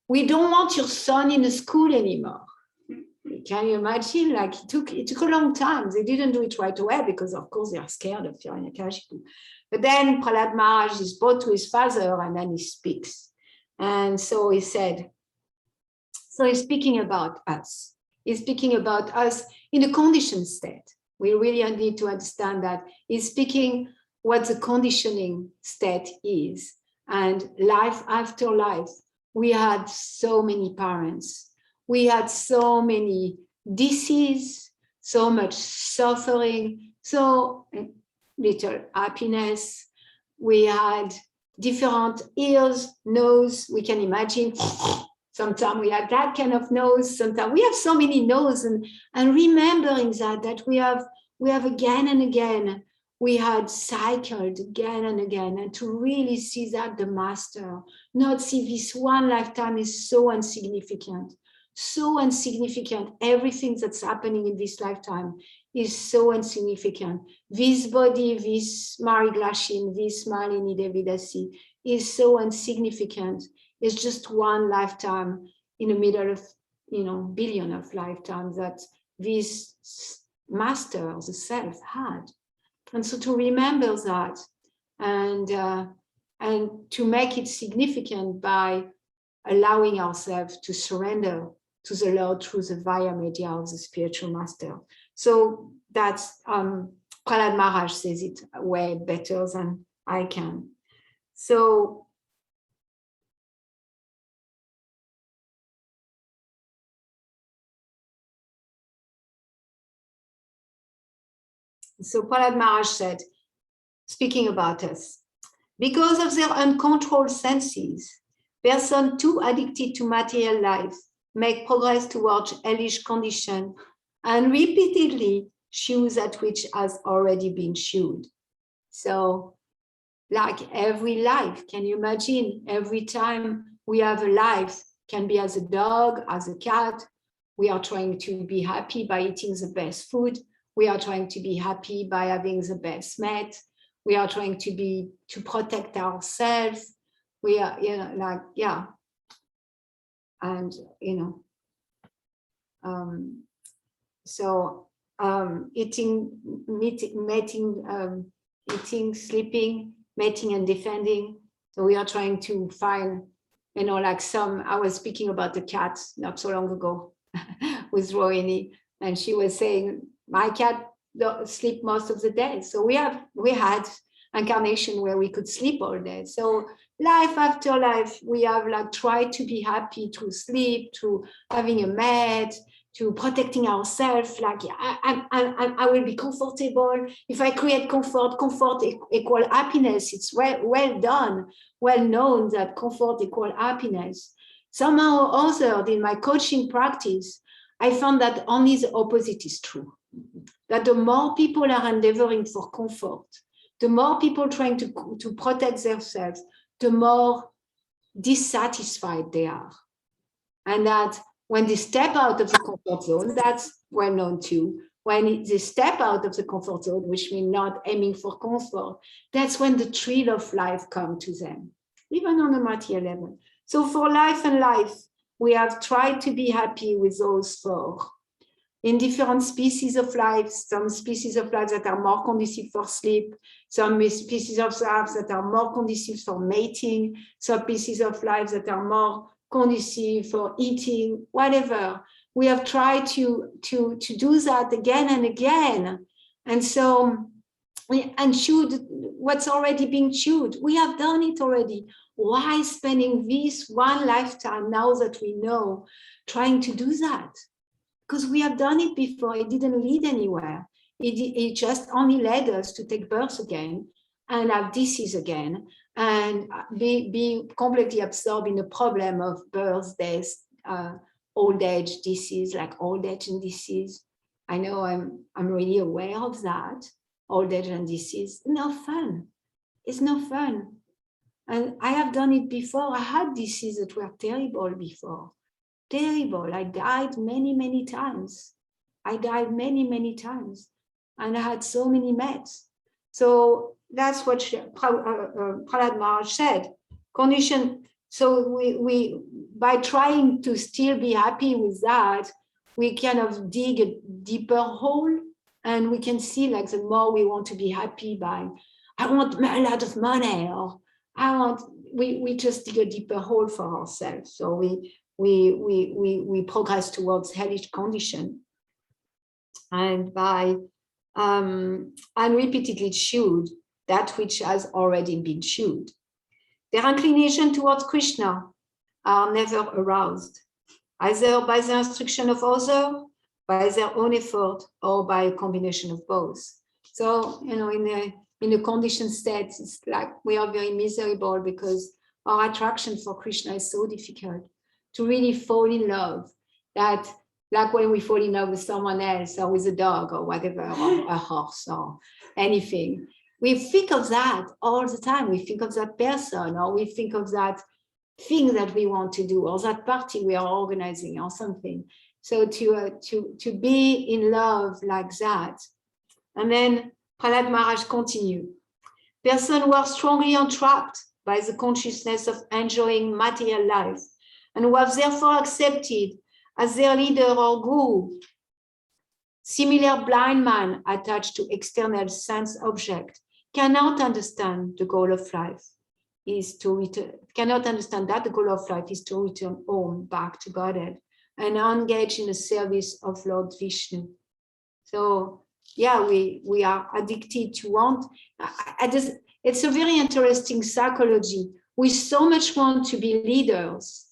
we don't want your son in a school anymore. Can you imagine? Like it took a long time. They didn't do it right away because, of course, they are scared of Hiranyakashipu. But then Prahlad Maharaj is brought to his father and then he speaks. And so he said, so he's speaking about us. He's speaking about us in a conditioned state. We really need to understand that he's speaking what the conditioning state is. And life after life, we had so many parents. We had so many diseases, so much suffering, so little happiness. We had different ears, nose, we can imagine. Sometimes we have that kind of nose, sometimes we have so many noses, and remembering that we have again and again, we had cycled again and again, and to really see that the master, not see this one lifetime is so insignificant. Everything that's happening in this lifetime is so insignificant. This body, this Mari Glashin, this Malini Devidasi is so insignificant. It's just one lifetime in the middle of, billion of lifetimes that this master, the self, had. And so to remember that and to make it significant by allowing ourselves to surrender to the Lord through the via media of the spiritual master. So that's Prahlad Maharaj says it way better than I can. So Prahlad Maharaj said, speaking about us, because of their uncontrolled senses, persons too addicted to material life make progress towards hellish condition and repeatedly choose that which has already been chewed. So, like every life, can you imagine? Every time we have a life, can be as a dog, as a cat, we are trying to be happy by eating the best food. We are trying to be happy by having the best mate. We are trying to protect ourselves. We are, and eating, mating, eating, sleeping, mating, and defending. So we are trying to find, I was speaking about the cat not so long ago with Rohini, and she was saying, my cat sleep most of the day. So we had incarnation where we could sleep all day. So life after life, we have tried to be happy through sleep, through having a mate, to protecting ourselves. I will be comfortable. If I create comfort equal happiness. It's well done, well known that comfort equal happiness. Somehow or other, in my coaching practice, I found that only the opposite is true. That the more people are endeavoring for comfort, the more people trying to protect themselves, the more dissatisfied they are. And that when they step out of the comfort zone, that's well known too. When they step out of the comfort zone, which means not aiming for comfort, that's when the thrill of life comes to them, even on a material level. So for life and life, we have tried to be happy with those four. In different species of life, some species of life that are more conducive for sleep, some species of life that are more conducive for mating, some species of life that are more conducive for eating, whatever. We have tried to do that again and again. And so, and chewed what's already been chewed. We have done it already. Why spending this one lifetime, now that we know, trying to do that? Because we have done it before. It didn't lead anywhere. It just only led us to take birth again and have disease again and be completely absorbed in the problem of birth, death, old age disease, like old age and disease. I know I'm really aware of that. Old age and disease, no fun. It's no fun. And I have done it before. I had diseases that were terrible before. Terrible. I died many times. I died many times. And I had so many mates. So that's what Prahlad Maharaj said. Condition. So we by trying to still be happy with that, we kind of dig a deeper hole, and we can see the more we want to be happy by, I want a lot of money, or we just dig a deeper hole for ourselves. So we progress towards hellish condition, and by and repeatedly chewed that which has already been chewed. Their inclination towards Krishna are never aroused, either by the instruction of others, by their own effort, or by a combination of both. So, in a conditioned state, it's like we are very miserable because our attraction for Krishna is so difficult to really fall in love, that like when we fall in love with someone else or with a dog or whatever, or a horse or anything, we think of that all the time. We think of that person, or we think of that thing that we want to do, or that party we are organizing or something. So to be in love like that. And then Prahlad Maharaj continued. Persons who are strongly entrapped by the consciousness of enjoying material life, and who have therefore accepted as their leader or guru similar blind man attached to external sense object, cannot understand the goal of life is to return, cannot understand that the goal of life is to return home, back to Godhead, and engage in the service of Lord Vishnu. So yeah, we are addicted to want. it's a very interesting psychology. We so much want to be leaders,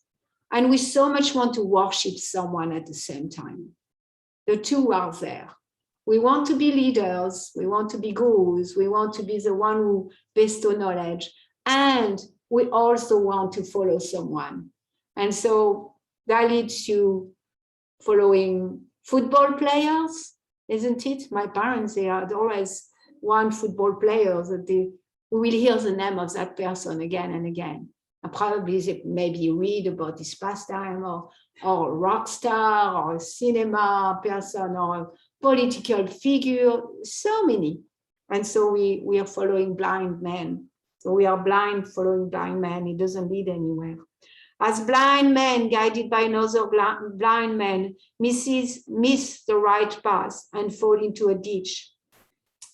and we so much want to worship someone at the same time. The two are there. We want to be leaders, we want to be gurus, we want to be the one who bestow knowledge, and we also want to follow someone. And so that leads to following football players, isn't it? My parents, they had always one football player that we will hear the name of that person again and again. And probably they maybe read about his pastime, or a rock star, or a cinema person, or a political figure, so many. And so we are following blind men. So we are blind following blind men. It doesn't lead anywhere. As blind men guided by another blind man miss the right path and fall into a ditch.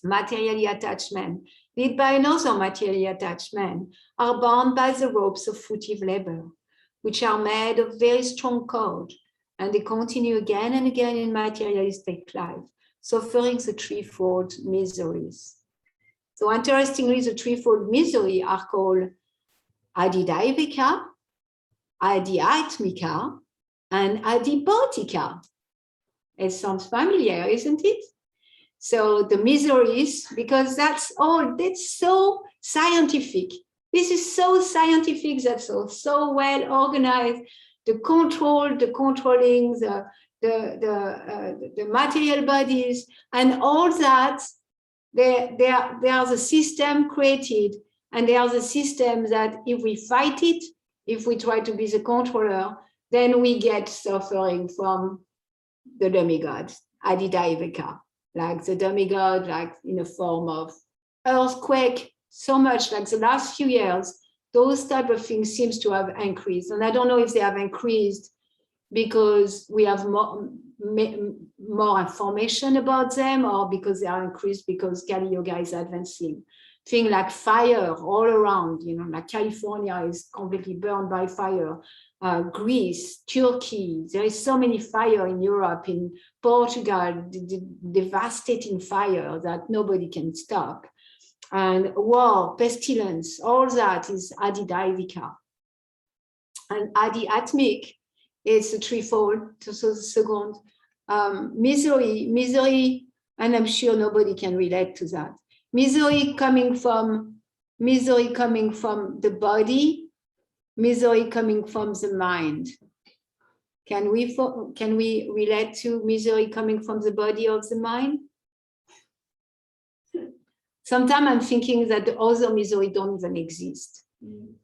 Materially attached men, led by another materially attached man, are bound by the ropes of footive labor, which are made of very strong cord, and they continue again and again in materialistic life, suffering the threefold miseries. So interestingly, the threefold misery are called adidaivika, adiatmika, and adibautika. It sounds familiar, isn't it? So the miseries, because that's so scientific. This is so scientific, that's so well organized. The controlling, the material bodies, and all that, they are the system created, and they are the system that if we fight it, if we try to be the controller, then we get suffering from the demigod, Adidaivika, like the demigod, like in a form of earthquake, so much like the last few years, those type of things seems to have increased. And I don't know if they have increased because we have more information about them, or because they are increased because Kali Yoga is advancing. Things like fire all around, like California is completely burned by fire. Greece, Turkey, there is so many fire in Europe, in Portugal, devastating fire that nobody can stop. And war, pestilence, all that is Adidaivika. And Adi-atmic is a threefold, so the second. Misery, and I'm sure nobody can relate to that. Misery coming from the body, misery coming from the mind. Can we relate to misery coming from the body or the mind? Sometimes I'm thinking that the other misery don't even exist,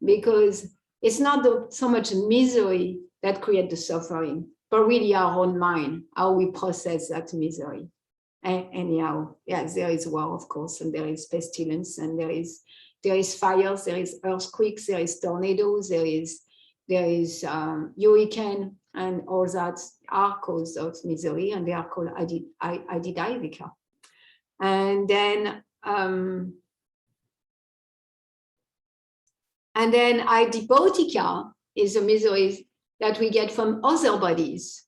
because it's not so much misery that creates the suffering, but really our own mind, how we process that misery. Anyhow, yeah, there is war, of course, and there is pestilence, and there is fires, there is earthquakes, there is tornadoes, there is hurricane, and all that are causes of misery, and they are called Adidaivika. And then Adibautika is a misery that we get from other bodies.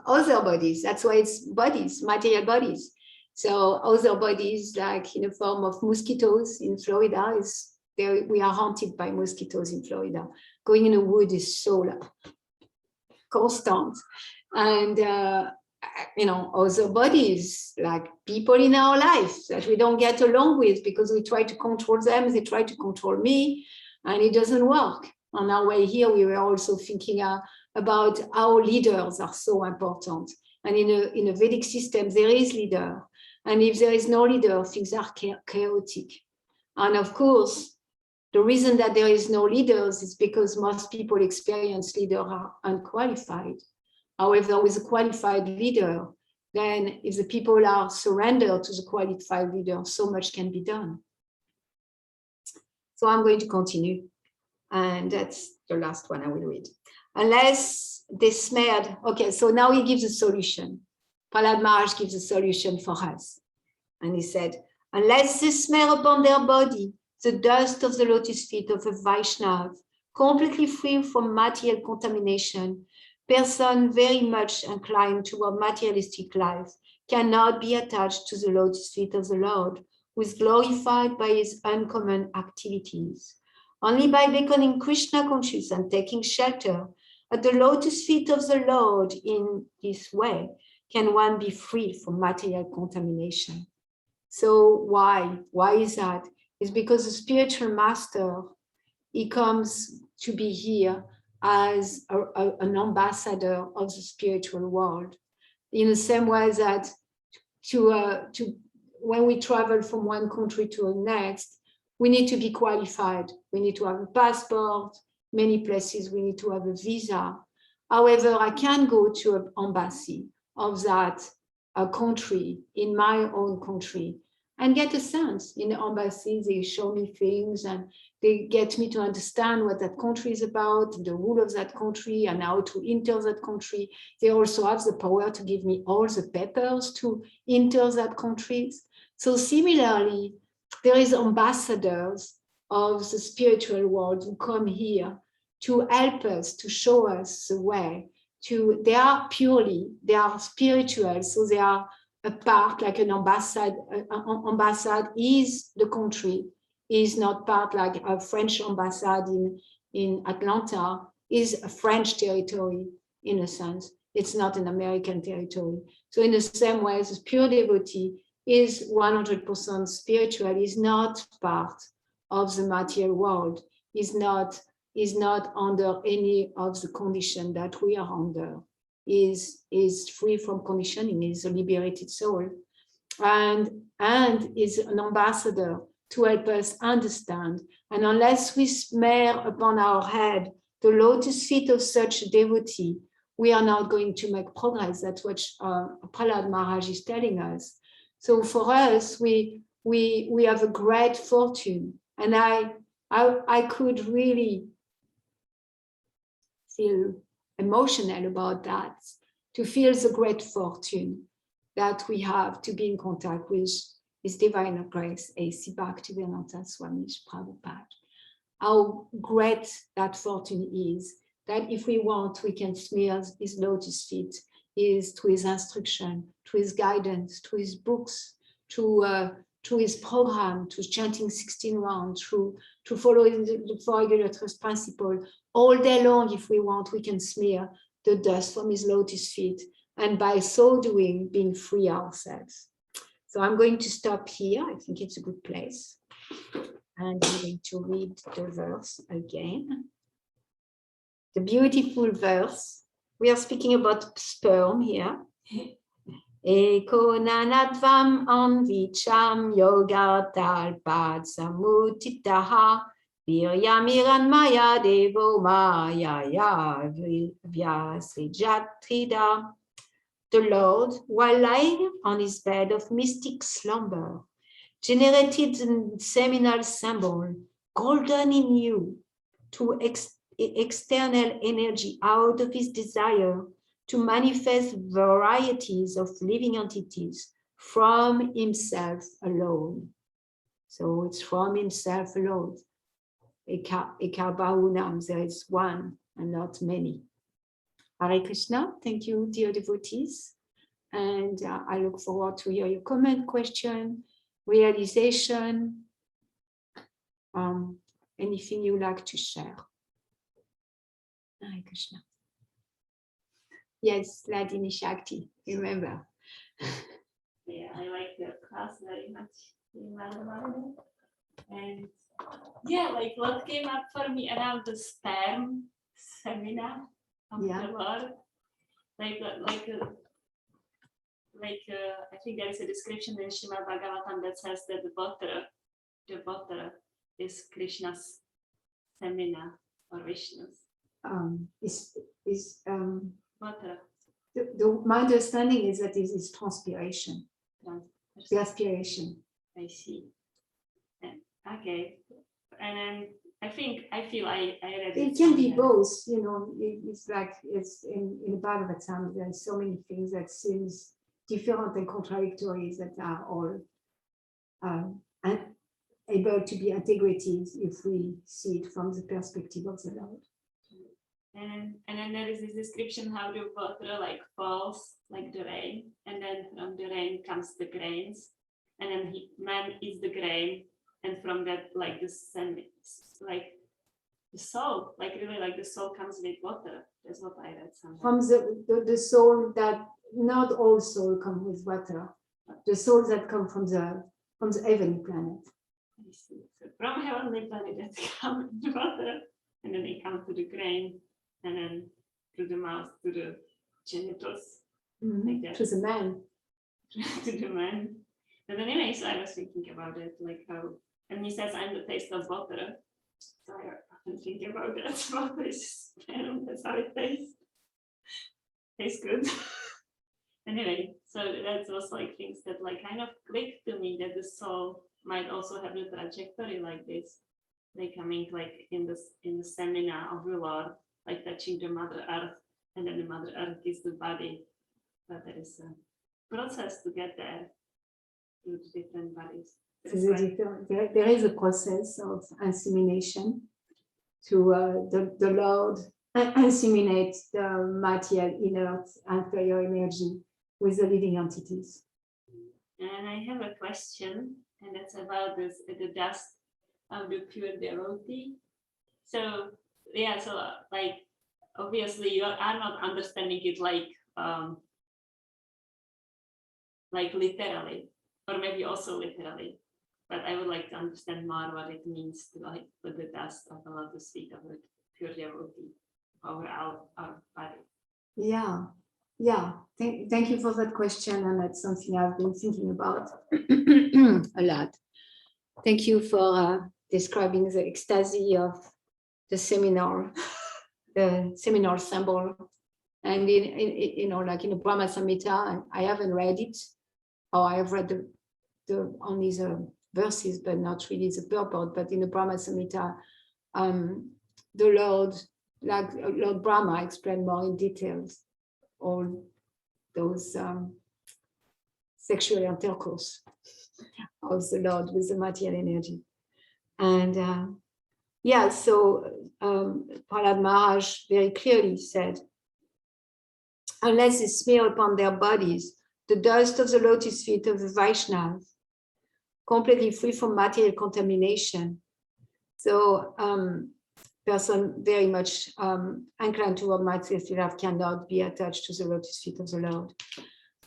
That's why it's bodies, material bodies. So other bodies, like in the form of mosquitoes in Florida, we are haunted by mosquitoes in Florida. Going in the wood is so constant. And other bodies, like people in our life that we don't get along with because we try to control them, they try to control me, and it doesn't work. On our way here, we were also thinking about how leaders are so important. And in a Vedic system, there is leader. And if there is no leader, things are chaotic. And of course, the reason that there is no leaders is because most people experience leaders are unqualified. However, with a qualified leader, then if the people are surrendered to the qualified leader, so much can be done. So I'm going to continue. And that's the last one I will read. Unless they smeared, okay, so now he gives a solution. Prahlad Maharaj gives a solution for us. And he said, unless they smear upon their body the dust of the lotus feet of a Vaishnav, completely free from material contamination, person very much inclined toward materialistic life cannot be attached to the lotus feet of the Lord who is glorified by his uncommon activities. Only by becoming Krishna conscious and taking shelter at the lotus feet of the Lord in this way can one be free from material contamination. So why? Why is that? It's because the spiritual master, he comes to be here as an ambassador of the spiritual world. In the same way that when we travel from one country to the next, we need to be qualified. We need to have a passport. Many places we need to have a visa. However, I can go to an embassy of that country in my own country and get a sense. In the embassy, they show me things and they get me to understand what that country is about, the rule of that country, and how to enter that country. They also have the power to give me all the papers to enter that country. So similarly, there is ambassadors of the spiritual world who come here to help us, to show us the way. They are spiritual, so they are a part, like an ambassade. Ambassade is the country, is not part like a French ambassade in Atlanta, is a French territory in a sense. It's not an American territory. So in the same way, the pure devotee is 100% spiritual, is not part of the material world, is not under any of the condition that we are under, is free from conditioning, is a liberated soul, and is an ambassador to help us understand. And unless we smear upon our head the lotus feet of such a devotee, we are not going to make progress. That's what Prahlad Maharaj is telling us. So for us, we have a great fortune, and I could really feel emotional about that, to feel the great fortune that we have to be in contact with His Divine Grace, A.C. Bhaktivedanta Swami Prabhupada. How great that fortune is, that if we want, we can smear His lotus feet, through His instruction, through His guidance, through His books, through His program, to chanting 16 rounds, to following the Four Regulators principle. All day long, if we want, we can smear the dust from His lotus feet, and by so doing, being free ourselves. So I'm going to stop here. I think it's a good place. And I'm going to read the verse again. The beautiful verse. We are speaking about sperm here. Eko nanatvam anvicham yogatalpad samutitaha viryamiran maya devo maya ya vyasrijatrida. The Lord, while lying on his bed of mystic slumber, generated the seminal symbol, golden in hue, to external energy out of his desire to manifest varieties of living entities from himself alone. So it's from himself alone. Eka Bahunam, there is one and not many. Hare Krishna, thank you, dear devotees. And I look forward to hear your comment, question, realization, anything you like to share. Hare Krishna. Yes, Ladini Shakti, remember. Yeah, I like the class very much. And yeah, like what came up for me around the sperm seminar of Yeah. the Lord, I think there is a description in Srimad Bhagavatam that says that the butter is Krishna's semina or Vishnu's. Butter. My understanding is that it is transpiration. Transpiration. I see. Okay. And then I feel I read it can be both, you know. It's like it's in the Bhagavatam, there are so many things that seems different and contradictory that are all able to be integrated if we see it from the perspective of the Lord. And then there is this description how the water like falls like the rain, and then from the rain comes the grains, and then man eats the grain, and from that, like like the soul, like really, like the soul comes with water. That's what I read somewhere. From the soul that not all soul come with water. The souls that come from the heavenly planet. I see. So from heavenly planet that come with water, and then they come to the grain, and then through the mouth to the genitals, like that. To the man. To the man. And anyway, so I was thinking about it, like how, and he says, I'm the taste of water. So I often think about that. Water is, that's how it tastes. Tastes good. Anyway, so that was like things that like kind of clicked to me, that the soul might also have a trajectory like this. They coming like in the seminar of the Lord, like touching the Mother Earth, and then the Mother Earth is the body. But there is a process to get there to the different bodies. There is a process of insemination to the Lord inseminate the material inert inferior energy with the living entities. And I have a question, and that's about the dust of the pure devotee. So yeah, so like obviously you are not understanding it like literally, or maybe also literally, but I would like to understand more what it means to like put the dust of the lotus feet of the pure devotee over our body. Yeah. Thank you for that question, and that's something I've been thinking about a lot. Thank you for describing the ecstasy of the seminar, the seminar symbol, and in like in the Brahma Samhita. I haven't read it, or I have read the only the verses, but not really the purport. But in the Brahma Samhita, the Lord, like Lord Brahma, explained more in details all those sexual intercourse of the Lord with the material energy. And so Prahlad Maharaj very clearly said, unless they smear upon their bodies the dust of the lotus feet of the Vaishnavas, completely free from material contamination. So person very much inclined toward material life cannot be attached to the lotus feet of the Lord.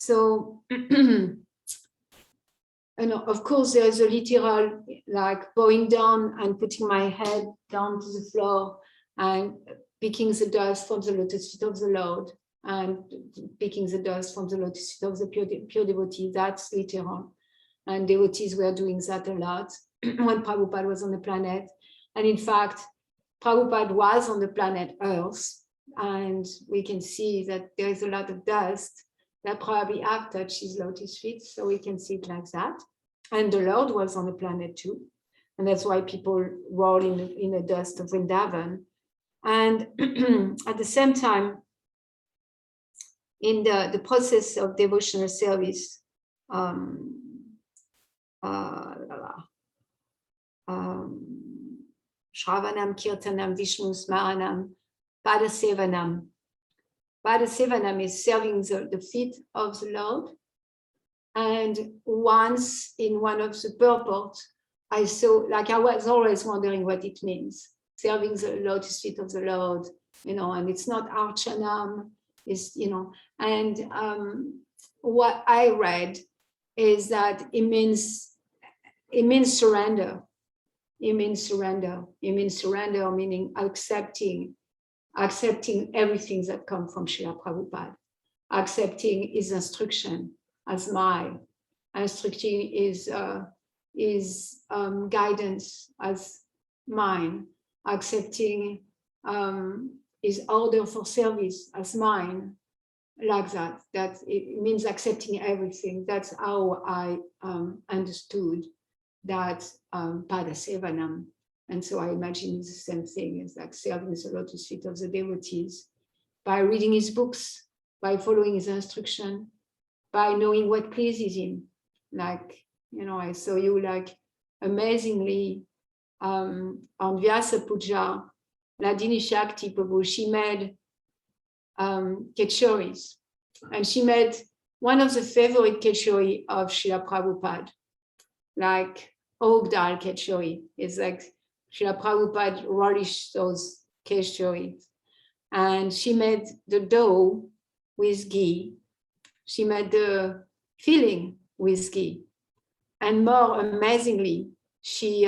So, and of course, there is a literal, like bowing down and putting my head down to the floor and picking the dust from the lotus feet of the Lord and picking the dust from the lotus feet of the pure devotee. That's literal. And devotees were doing that a lot when Prabhupada was on the planet. And in fact, Prabhupada was on the planet Earth, and we can see that there is a lot of dust that probably have touched his lotus feet, so we can see it like that. And the Lord was on the planet too, and that's why people roll in the dust of Vrindavan. And at the same time, in the process of devotional service, Shravanam, Kirtanam, Vishnu Smaranam, Padasevanam. Padasevanam is serving the feet of the Lord. And once in one of the purports, I saw, like I was always wondering what it means, serving the lotus feet of the Lord, and it's not Archanam, it's, and what I read is that it means surrender. It means surrender. It means surrender, meaning accepting everything that comes from Srila Prabhupada, accepting his instruction as mine, instructing his guidance as mine, accepting his order for service as mine, like that. That it means accepting everything. That's how I understood that Padasevanam. And so I imagine it's the same thing. It's like serving the lotus feet of the devotees by reading his books, by following his instruction, by knowing what pleases him. Like, I saw you like amazingly on Vyasa Puja, Ladini Shakti Prabhu, she made kechoris. And she made one of the favorite kechori of Srila Prabhupada. like Ogdal Kechori. It's like Srila Prabhupada relished those Kechoris. And she made the dough with ghee. She made the filling with ghee. And more amazingly, she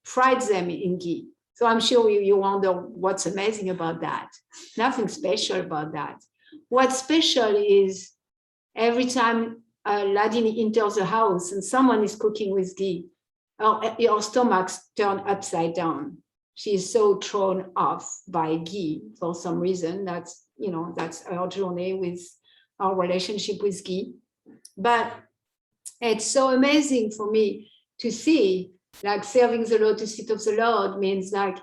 fried them in ghee. So I'm sure you wonder what's amazing about that. Nothing special about that. What's special is every time Ladini enters the house and someone is cooking with ghee, your stomach's turned upside down. She's so thrown off by ghee for some reason. That's our journey with our relationship with ghee. But it's so amazing for me to see, like, serving the lotus feet of the Lord means like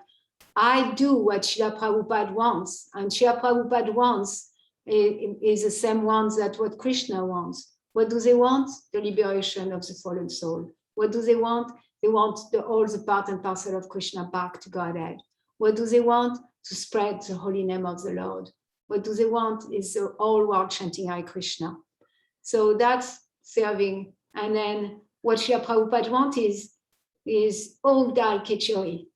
I do what Srila Prabhupada wants, and Srila Prabhupada wants is the same ones that what Krishna wants. What do they want? The liberation of the fallen soul. What do they want? They want all the part and parcel of Krishna back to Godhead. What do they want? To spread the holy name of the Lord. What do they want is the whole world chanting Hare Krishna. So that's serving. And then what Srila Prabhupada wants is all Dal Kechori.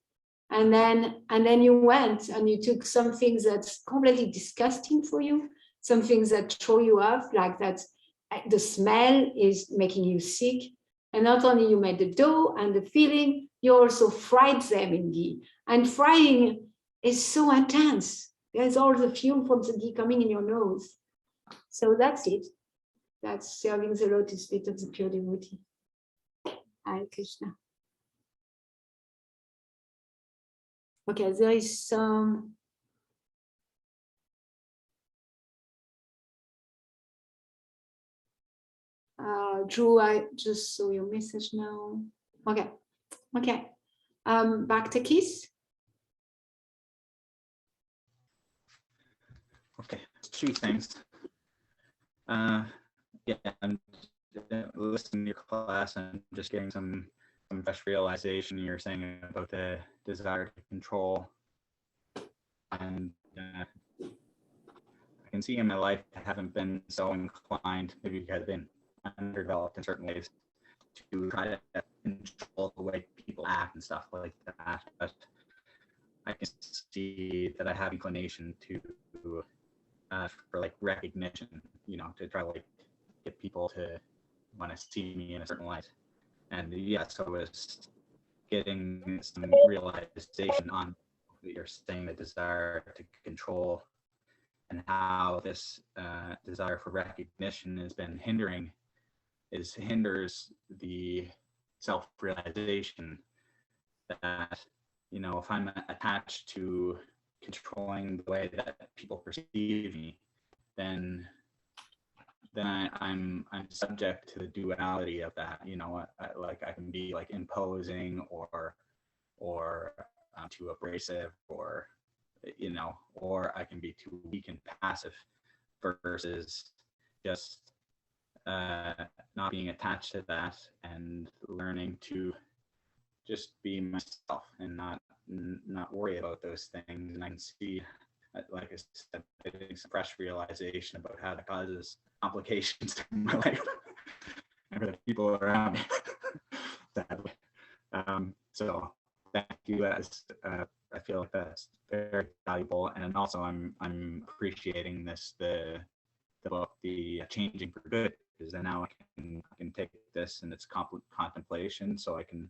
And then you went and you took some things that's completely disgusting for you, some things that throw you off, like that the smell is making you sick. And not only you made the dough and the filling, you also fried them in ghee. And frying is so intense. There's all the fuel from the ghee coming in your nose. So that's it. That's serving the lotus feet of the pure devotee. Hare Krishna. Okay, there is some. Drew, I just saw your message now. Okay. Back to Keith. Okay, two things. Yeah, I'm listening to your class and just getting some fresh realization you're saying about the desire to control. And I can see in my life I haven't been so inclined, maybe because I've been underdeveloped in certain ways, to try to control the way people act and stuff like that. But I can see that I have inclination to for like recognition, to try to like get people to want to see me in a certain light. And yeah, so I was getting some realization on what you're saying, the desire to control, and how this desire for recognition has been hinders the self-realization that, if I'm attached to controlling the way that people perceive me, then I'm subject to the duality of that. I can be like imposing or too abrasive, or I can be too weak and passive, versus just not being attached to that and learning to just be myself and not worry about those things. And I can see, like I said, getting some fresh realization about how that causes complications in my life and for the people around me, sadly. So thank you. I feel like that's very valuable, and also I'm appreciating the book, the Changing for Good, because then now I can take this and its contemplation, so I can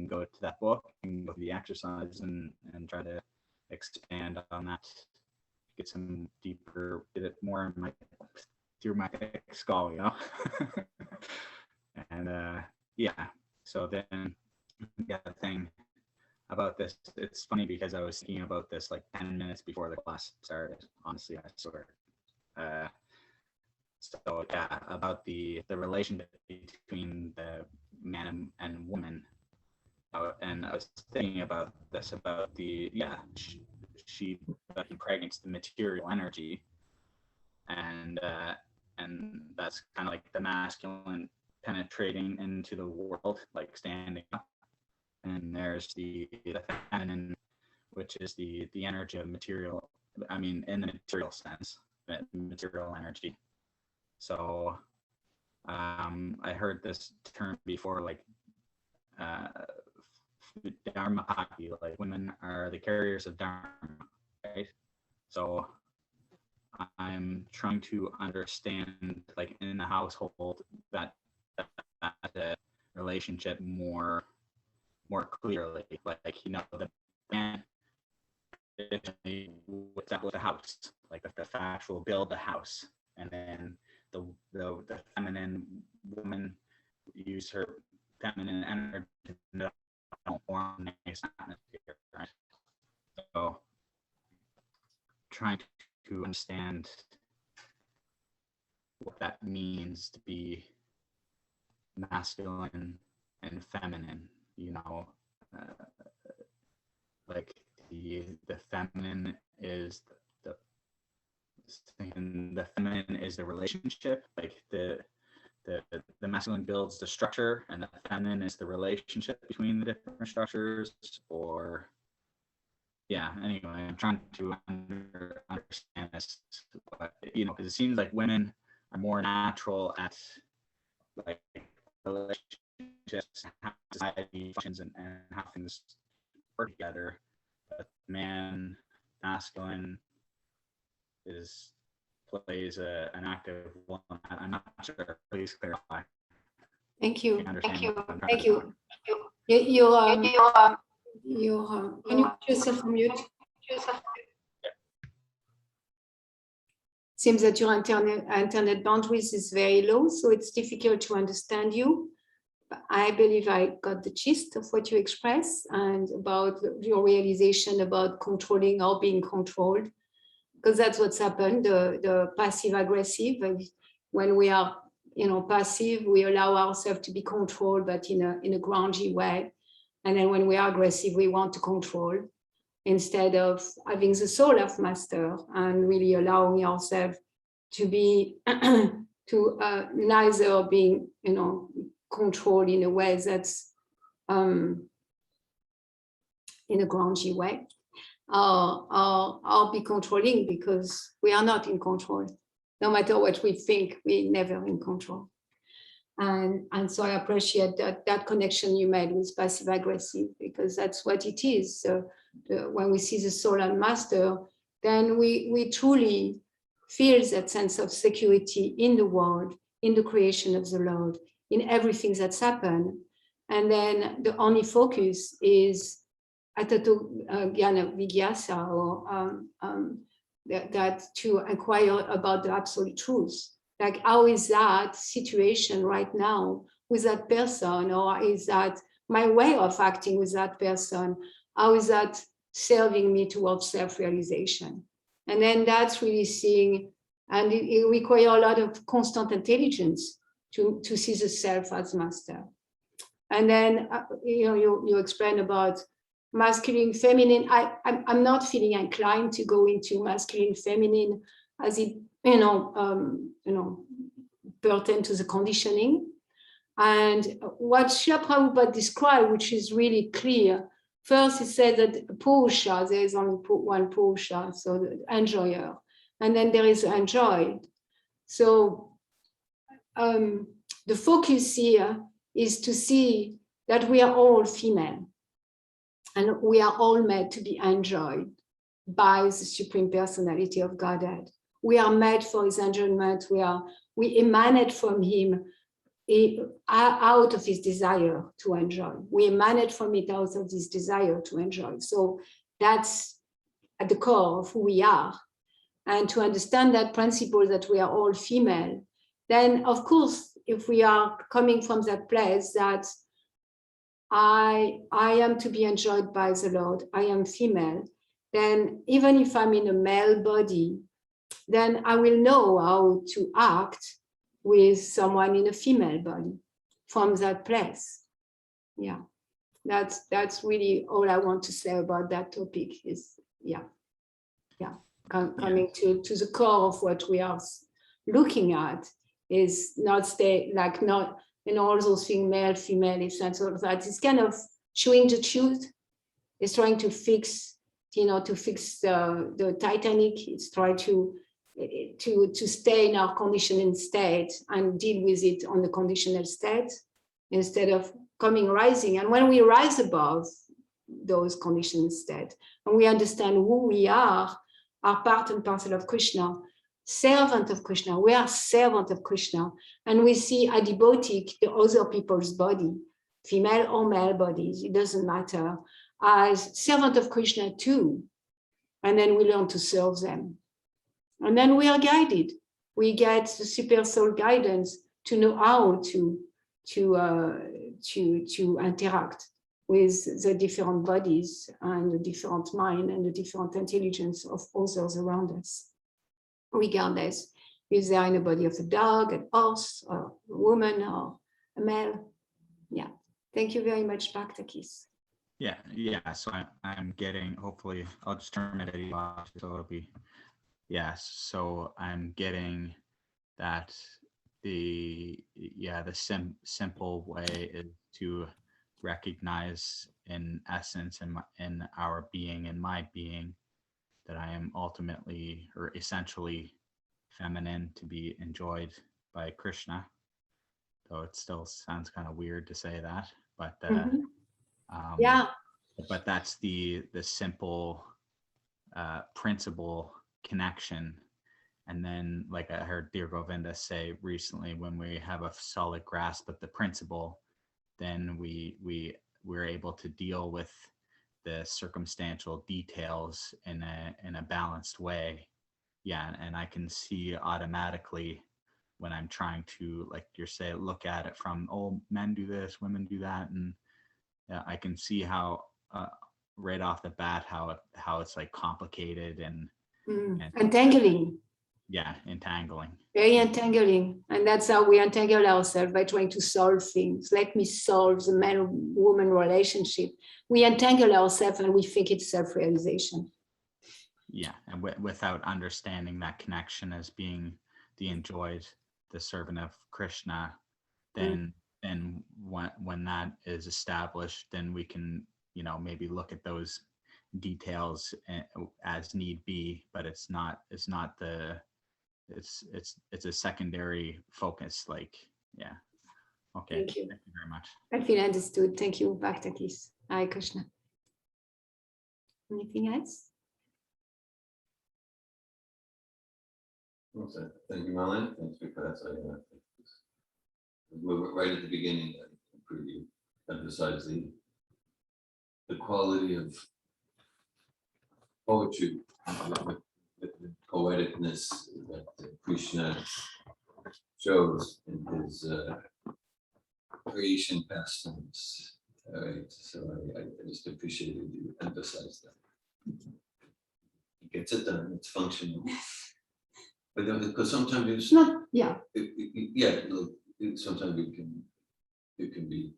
go to that book and go to the exercise and try to expand on that, get some deeper, get it more in through my thick skull, And yeah, so then the other thing about this, it's funny because I was thinking about this like 10 minutes before the class started, honestly, I swear. So yeah, about the relationship between the man and woman. And I was thinking about this, about she impregnates the material energy, and that's kind of like the masculine penetrating into the world, like standing up, and there's the feminine, which is the energy of material, I mean, in the material sense, material energy. So I heard this term before, like dharma bhakti, like women are the carriers of dharma, right? So I'm trying to understand, like in the household, that relationship more clearly. Like the man with the house, like the fact will build the house, and then the feminine woman use her feminine energy to form nice atmosphere, right? So trying to understand what that means to be masculine and feminine, like the feminine is the feminine is the relationship, like the masculine builds the structure and the feminine is the relationship between the different structures. Or yeah, anyway, I'm trying to understand this, because it seems like women are more natural at like relationships, how society functions, and how things work together. But man, masculine plays an active role. I'm not sure. Please clarify. Thank you. Thank you. Can you put yourself on mute? Seems that your internet bandwidth is very low, so it's difficult to understand you. But I believe I got the gist of what you express and about your realization about controlling or being controlled, because that's what's happened. The passive aggressive, when we are passive, we allow ourselves to be controlled, but in a grungy way. And then when we are aggressive, we want to control instead of having the soul of master and really allowing ourselves to be neither being controlled in a way that's in a grungy way, or be controlling, because we are not in control. No matter what we think, we're never in control. And so I appreciate that connection you made with passive aggressive, because that's what it is. So when we see the soul and master, then we truly feel that sense of security in the world, in the creation of the Lord, in everything that's happened. And then the only focus is atato jnana vigyasa, or that to inquire about the absolute truth. Like, how is that situation right now with that person, or is that my way of acting with that person? How is that serving me towards self-realization? And then that's really seeing, and it requires a lot of constant intelligence to see the self as master. And then you explain about masculine, feminine. I'm not feeling inclined to go into masculine, feminine as it pertain to the conditioning. And what Srila Prabhupada described, which is really clear, first he said that Purusha, there is only one Purusha, so the enjoyer, and then there is enjoyed. So the focus here is to see that we are all female, and we are all made to be enjoyed by the Supreme Personality of Godhead. We are made for his enjoyment. We emanate from him out of his desire to enjoy. We emanate from it out of this desire to enjoy. So that's at the core of who we are. And to understand that principle that we are all female, then of course, if we are coming from that place that I am to be enjoyed by the Lord, I am female, then even if I'm in a male body, then I will know how to act with someone in a female body from that place. Yeah, that's really all I want to say about that topic. Is coming to the core of what we are looking at, is not all those things, male, female, if that's all that. It's kind of showing the truth. It's trying to fix, the Titanic. It's trying to stay in our conditioning state and deal with it on the conditional state, instead of coming, rising. And when we rise above those conditions instead, and we understand who we are part and parcel of Krishna, servant of Krishna, we are servant of Krishna, and we see adibotic, the other people's body, female or male bodies, it doesn't matter, as servant of Krishna too. And then we learn to serve them. And then we are guided. We get the super soul guidance to know how to interact with the different bodies and the different mind and the different intelligence of others around us, regardless if they are in the body of a dog, an horse, or a woman, or a male. Yeah. Thank you very much, Bhaktakis. Yeah. So I'm getting, hopefully, I'll just turn it off. So it'll be, yes. So I'm getting that the simple way is to recognize in essence in our being, in my being, that I am ultimately or essentially feminine to be enjoyed by Krishna. Though it still sounds kind of weird to say that, but Yeah. But that's the simple principle connection. And then, like I heard Dear Govinda say recently, when we have a solid grasp of the principle, then we're able to deal with the circumstantial details in a balanced way. Yeah, and I can see automatically when I'm trying to, like you're saying, look at it from, oh, men do this, women do that, and I can see how right off the bat how it's like complicated and entangling. Yeah, entangling. Very entangling. And that's how we entangle ourselves, by trying to solve things. Let me solve the man-woman relationship. We entangle ourselves and we think it's self-realization. Yeah, and without understanding that connection as being the enjoyed, the servant of Krishna, then when that is established, then we can, maybe look at those details as need be, but it's a secondary focus. Like, yeah. Okay. Thank you. Thank you very much. I feel understood. Thank you, Bhaktakis. Hare Krishna. Anything else? Okay. Thank you, Marlene. Thanks for class. Right at the beginning, I pretty emphasize the quality of poetry, the poeticness that Krishna shows in his creation pastimes. All right, so I just appreciated you emphasize that. It gets it done. It's functional. But because sometimes it's not, yeah. Sometimes it can be,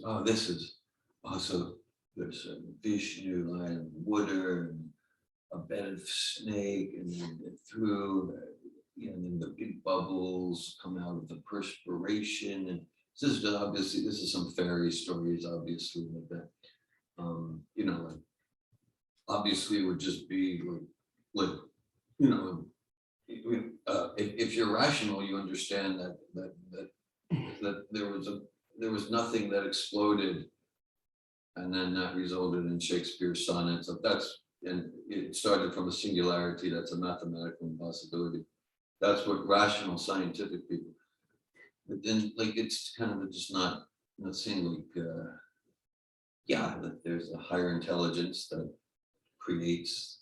oh, this is also, there's a Vishnu lying water and a bed of snake, and then through, and then the big bubbles come out of the perspiration, and this is some fairy stories, obviously, like that. Like, obviously it would just be like if you're rational, you understand that there was nothing that exploded, and then that resulted in Shakespeare's sonnets. And it started from a singularity. That's a mathematical impossibility. That's what rational scientific people. But then, like, it's kind of just not saying like, that there's a higher intelligence that creates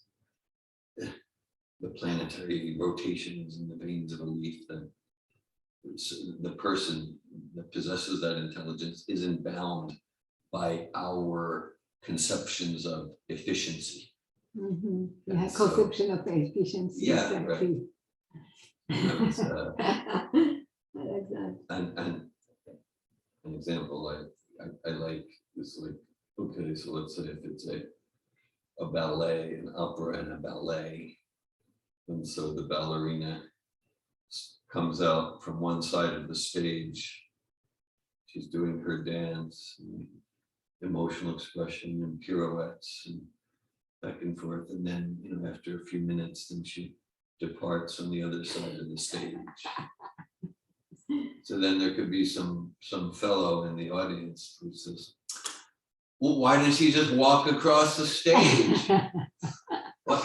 the planetary rotations in the veins of a leaf, that the person that possesses that intelligence isn't bound by our conceptions of efficiency. Mm-hmm. Yeah, conception of efficiency. Yeah, exactly. Right. I like that. And an example I like is like, okay, so let's say if it's a ballet, an opera and a ballet, and so the ballerina comes out from one side of the stage, she's doing her dance, and emotional expression and pirouettes and back and forth, and then after a few minutes, then she departs on the other side of the stage. So then there could be some fellow in the audience who says, well, why didn't she just walk across the stage? Well,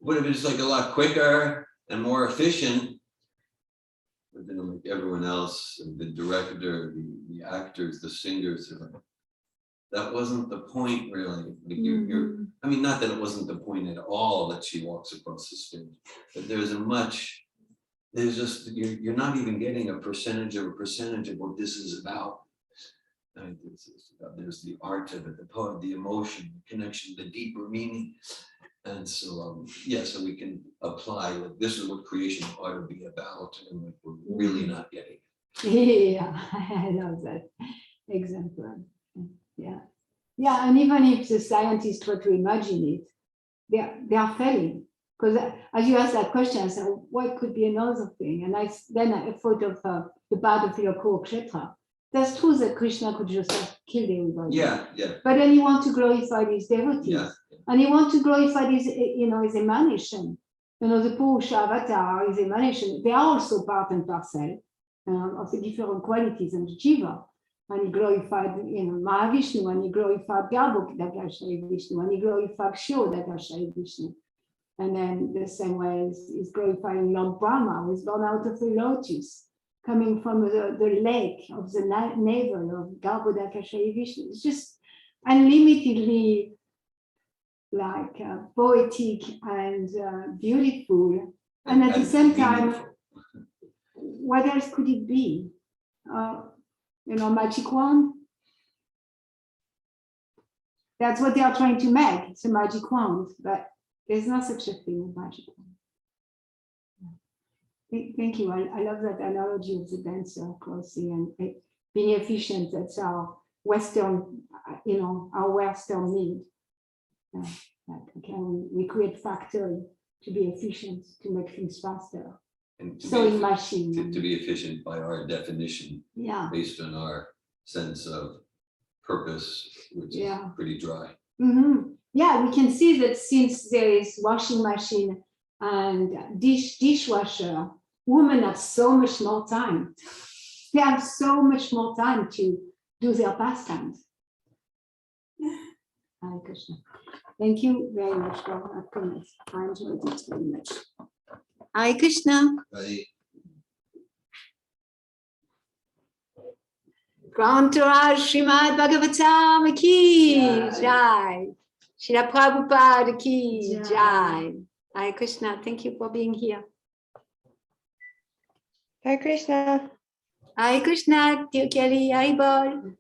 would have been just like a lot quicker and more efficient. But then like everyone else, the director, the actors, the singers, are like, that wasn't the point really. Like you're, I mean, not that it wasn't the point at all that she walks across the stage, but there's just, you're not even getting a percentage of what this is about. And there's the art of it, the poem, the emotion, the connection, the deeper meaning. And so, so we can apply, like, this is what creation ought to be about, and like, we're really not getting it. Yeah, I love that example. Yeah. Yeah, and even if the scientists try to imagine it, they are failing. Because as you asked that question, I said, what could be another thing? And then I thought of the battlefield of Krsna. That's true that Krishna could just have killed everybody. Yeah. But then he wants to glorify his devotees. Yeah. And he wants to glorify his emanation. The Purusha avatar, his emanation, they are also part and parcel of the different qualities and Jiva. And he glorified, Mahavishnu, and he glorified Garbhodakashayi Vishnu, and he glorified Kshodakashayi Vishnu. And then the same way is glorifying Lord Brahma, who is born out of the lotus, coming from the lake of the navel of Garbhodakashayi Vishnu. It's just unlimitedly like poetic and beautiful. And at the same time, what else could it be? Magic wand. That's what they are trying to make. It's a magic wand, but there's not such a thing as magic wand. Thank you. I love that analogy of the dancer, Crossy, and being efficient. That's our Western, our Western need. We create factory to be efficient, to make things faster. And sewing machine. To be efficient by our definition, based on our sense of purpose, which is pretty dry. Yeah, we can see that since there is washing machine and dishwasher, women have so much more time. They have so much more time to do their pastimes. Hare Krishna. Thank you very much for our comments. I enjoyed it very much. Hare Krishna. Grantaraj Srimad Bhagavatam ki jai. Srila Prabhupada ki jai. Hare Krishna. Thank you for being here. Hare Krishna. Hare Krishna. Dear Kelly, Hare Bol.